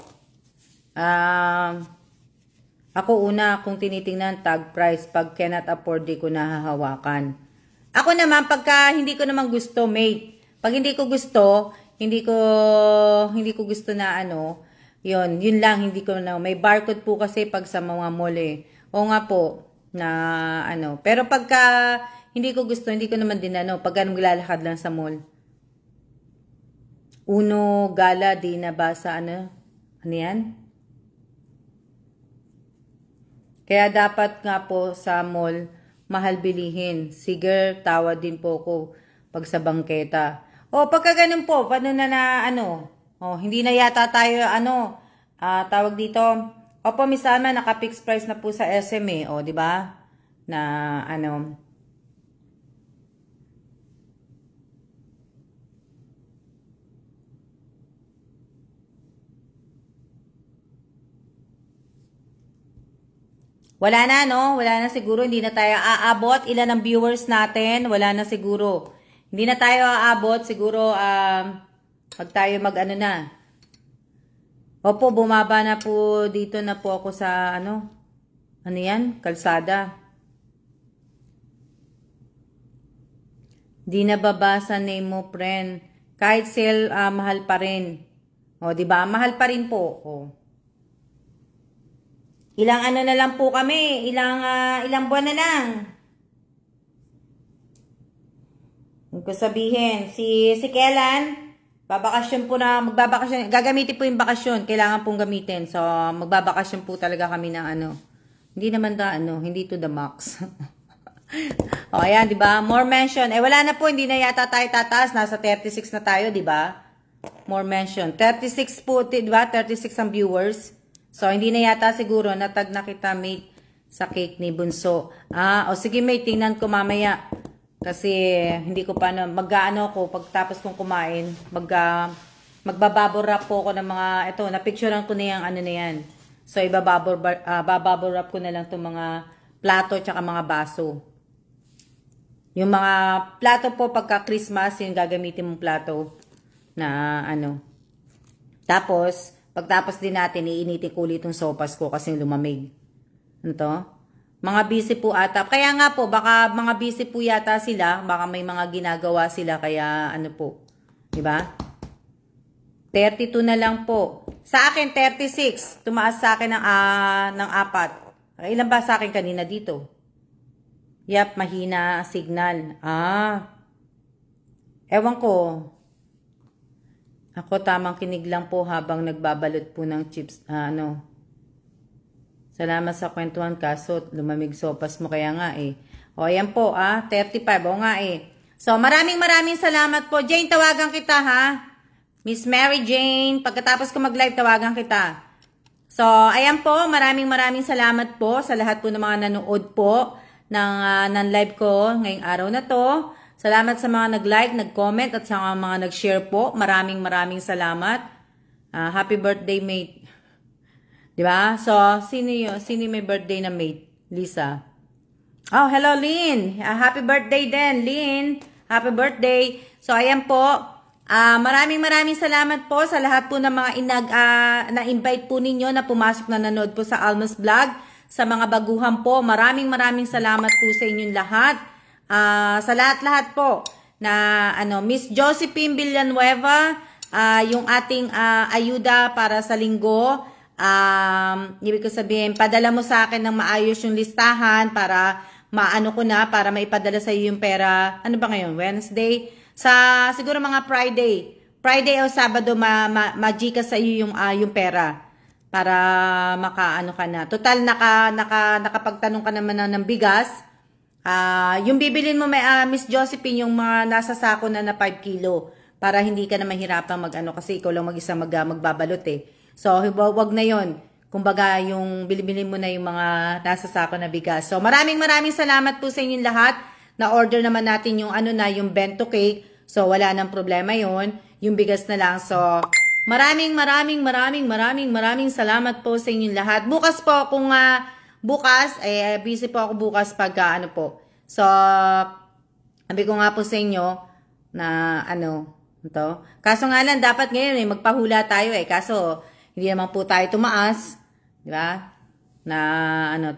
Ako una, kung tinitingnan, tag price. Pag cannot afford, di ko nahahawakan. Ako naman, pagka hindi ko naman gusto, mate. Pag hindi ko gusto, hindi ko gusto na yun lang, hindi ko na. May barcode po kasi pag sa mga mall eh. Nga po, na Pero pagka hindi ko gusto, hindi ko naman din pagka naglalakad lang sa mall. Uno, gala, di na ba sa ano yan? Kaya dapat nga po sa mall, mahal bilihin. Sige, tawad din po ko pag sa bangketa. Pagka ganun po, paano na hindi na yata tayo, tawag dito. Misama, naka-fixed price na po sa SMA, di ba? Na, wala na, Wala na siguro. Hindi na tayo aabot. Ilan ang viewers natin? Wala na siguro. Hindi na tayo aabot. Siguro, pag tayo na. Opo, bumaba na po. Dito na po ako sa, ano yan? Kalsada. Di na babasa name mo, friend. Kahit sale, mahal pa rin. Diba? Mahal pa rin po. Ilang na lang po kami. Ilang buwan na lang. Kung ko sabihin, si Kellan, babakasyon po na, magbabakasyon. Gagamitin po yung bakasyon. Kailangan pong gamitin. So, magbabakasyon po talaga kami ng Hindi naman hindi to the max. Ayan, di ba? More mention. Wala na po, hindi na yata tayo tataas. Nasa 36 na tayo, di ba? More mention. 36 po, di ba? 36 ang viewers. So, hindi na yata siguro natag na kita, mate, sa cake ni Bunso. Sige, mate, tingnan ko mamaya. Kasi, hindi ko pa mag-ano ko, pagtapos kong kumain, magbababor wrap po ako ng mga, napicturean ko na yung na yan. So, bababor wrap ko na lang itong mga plato tsaka mga baso. Yung mga plato po, pagka Christmas, yung gagamitin mong plato na Tapos, pagtapos din natin, iinitin ko ulit yung sopas ko kasi lumamig. Mga busy po ata. Kaya nga po, baka mga busy po yata sila. Baka may mga ginagawa sila. Kaya po. Diba? 32 na lang po. Sa akin, 36. Tumaas sa akin ng 4. Ilan ba sa akin kanina dito? Yap, mahina signal. Ewan ko. Ako tamang kinig lang po habang nagbabalot po ng chips. Salamat sa kwentuhan, kaso lumamig sopas mo kaya nga eh. Ayan po 35. O nga eh. So maraming salamat po. Jane, tawagan kita ha. Miss Mary Jane, pagkatapos ko mag-live, tawagan kita. So, ayan po, maraming salamat po sa lahat po ng mga nanood po ng live ko ngayong araw na to. Salamat sa mga nag-like, nag-comment at sa mga nag-share po. Maraming salamat. Happy birthday, mate. Diba? So, sino may birthday na mate? Lisa. Oh, hello, Lynn. Happy birthday din, Lynn. Happy birthday. So, ayan po. Maraming salamat po sa lahat po ng mga na-invite po ninyo na pumasok na nanood po sa Alma's Vlog. Sa mga baguhan po, maraming salamat po sa inyong lahat. Sa lahat po na Miss Josephine Villanueva, yung ating ayuda para sa linggo. Ibig ko sabihin, padala mo sa akin ng maayos yung listahan para para maipadala sa iyo yung pera. Ano ba ngayon? Wednesday? Siguro mga Friday o Sabado ma-Gcash sa iyo yung pera para makaano ka na. Total nakapagtanong ka naman ng bigas. Yung bibilin mo Miss Josephine yung mga nasa sako na 5 kilo para hindi ka na mahirapan kasi ikaw lang mag-isa magbabalot eh. So wag na yon. Kumbaga yung bilhin mo na yung mga nasa sako na bigas. So maraming salamat po sa inyong lahat. Na-order naman natin yung yung bento cake. So, wala nang problema yon. Yung bigas na lang. So, maraming salamat po sa inyong lahat. Bukas po, kung busy po ako bukas pag po. So, sabi ko nga po sa inyo na ito. Kaso nga lang, dapat ngayon magpahula tayo Kaso, hindi naman po tayo tumaas. Di ba?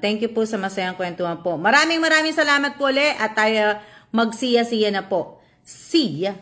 Thank you po sa masayang kwentuhan po. Maraming salamat po ulit at tayo magsiya-siya na po. See ya!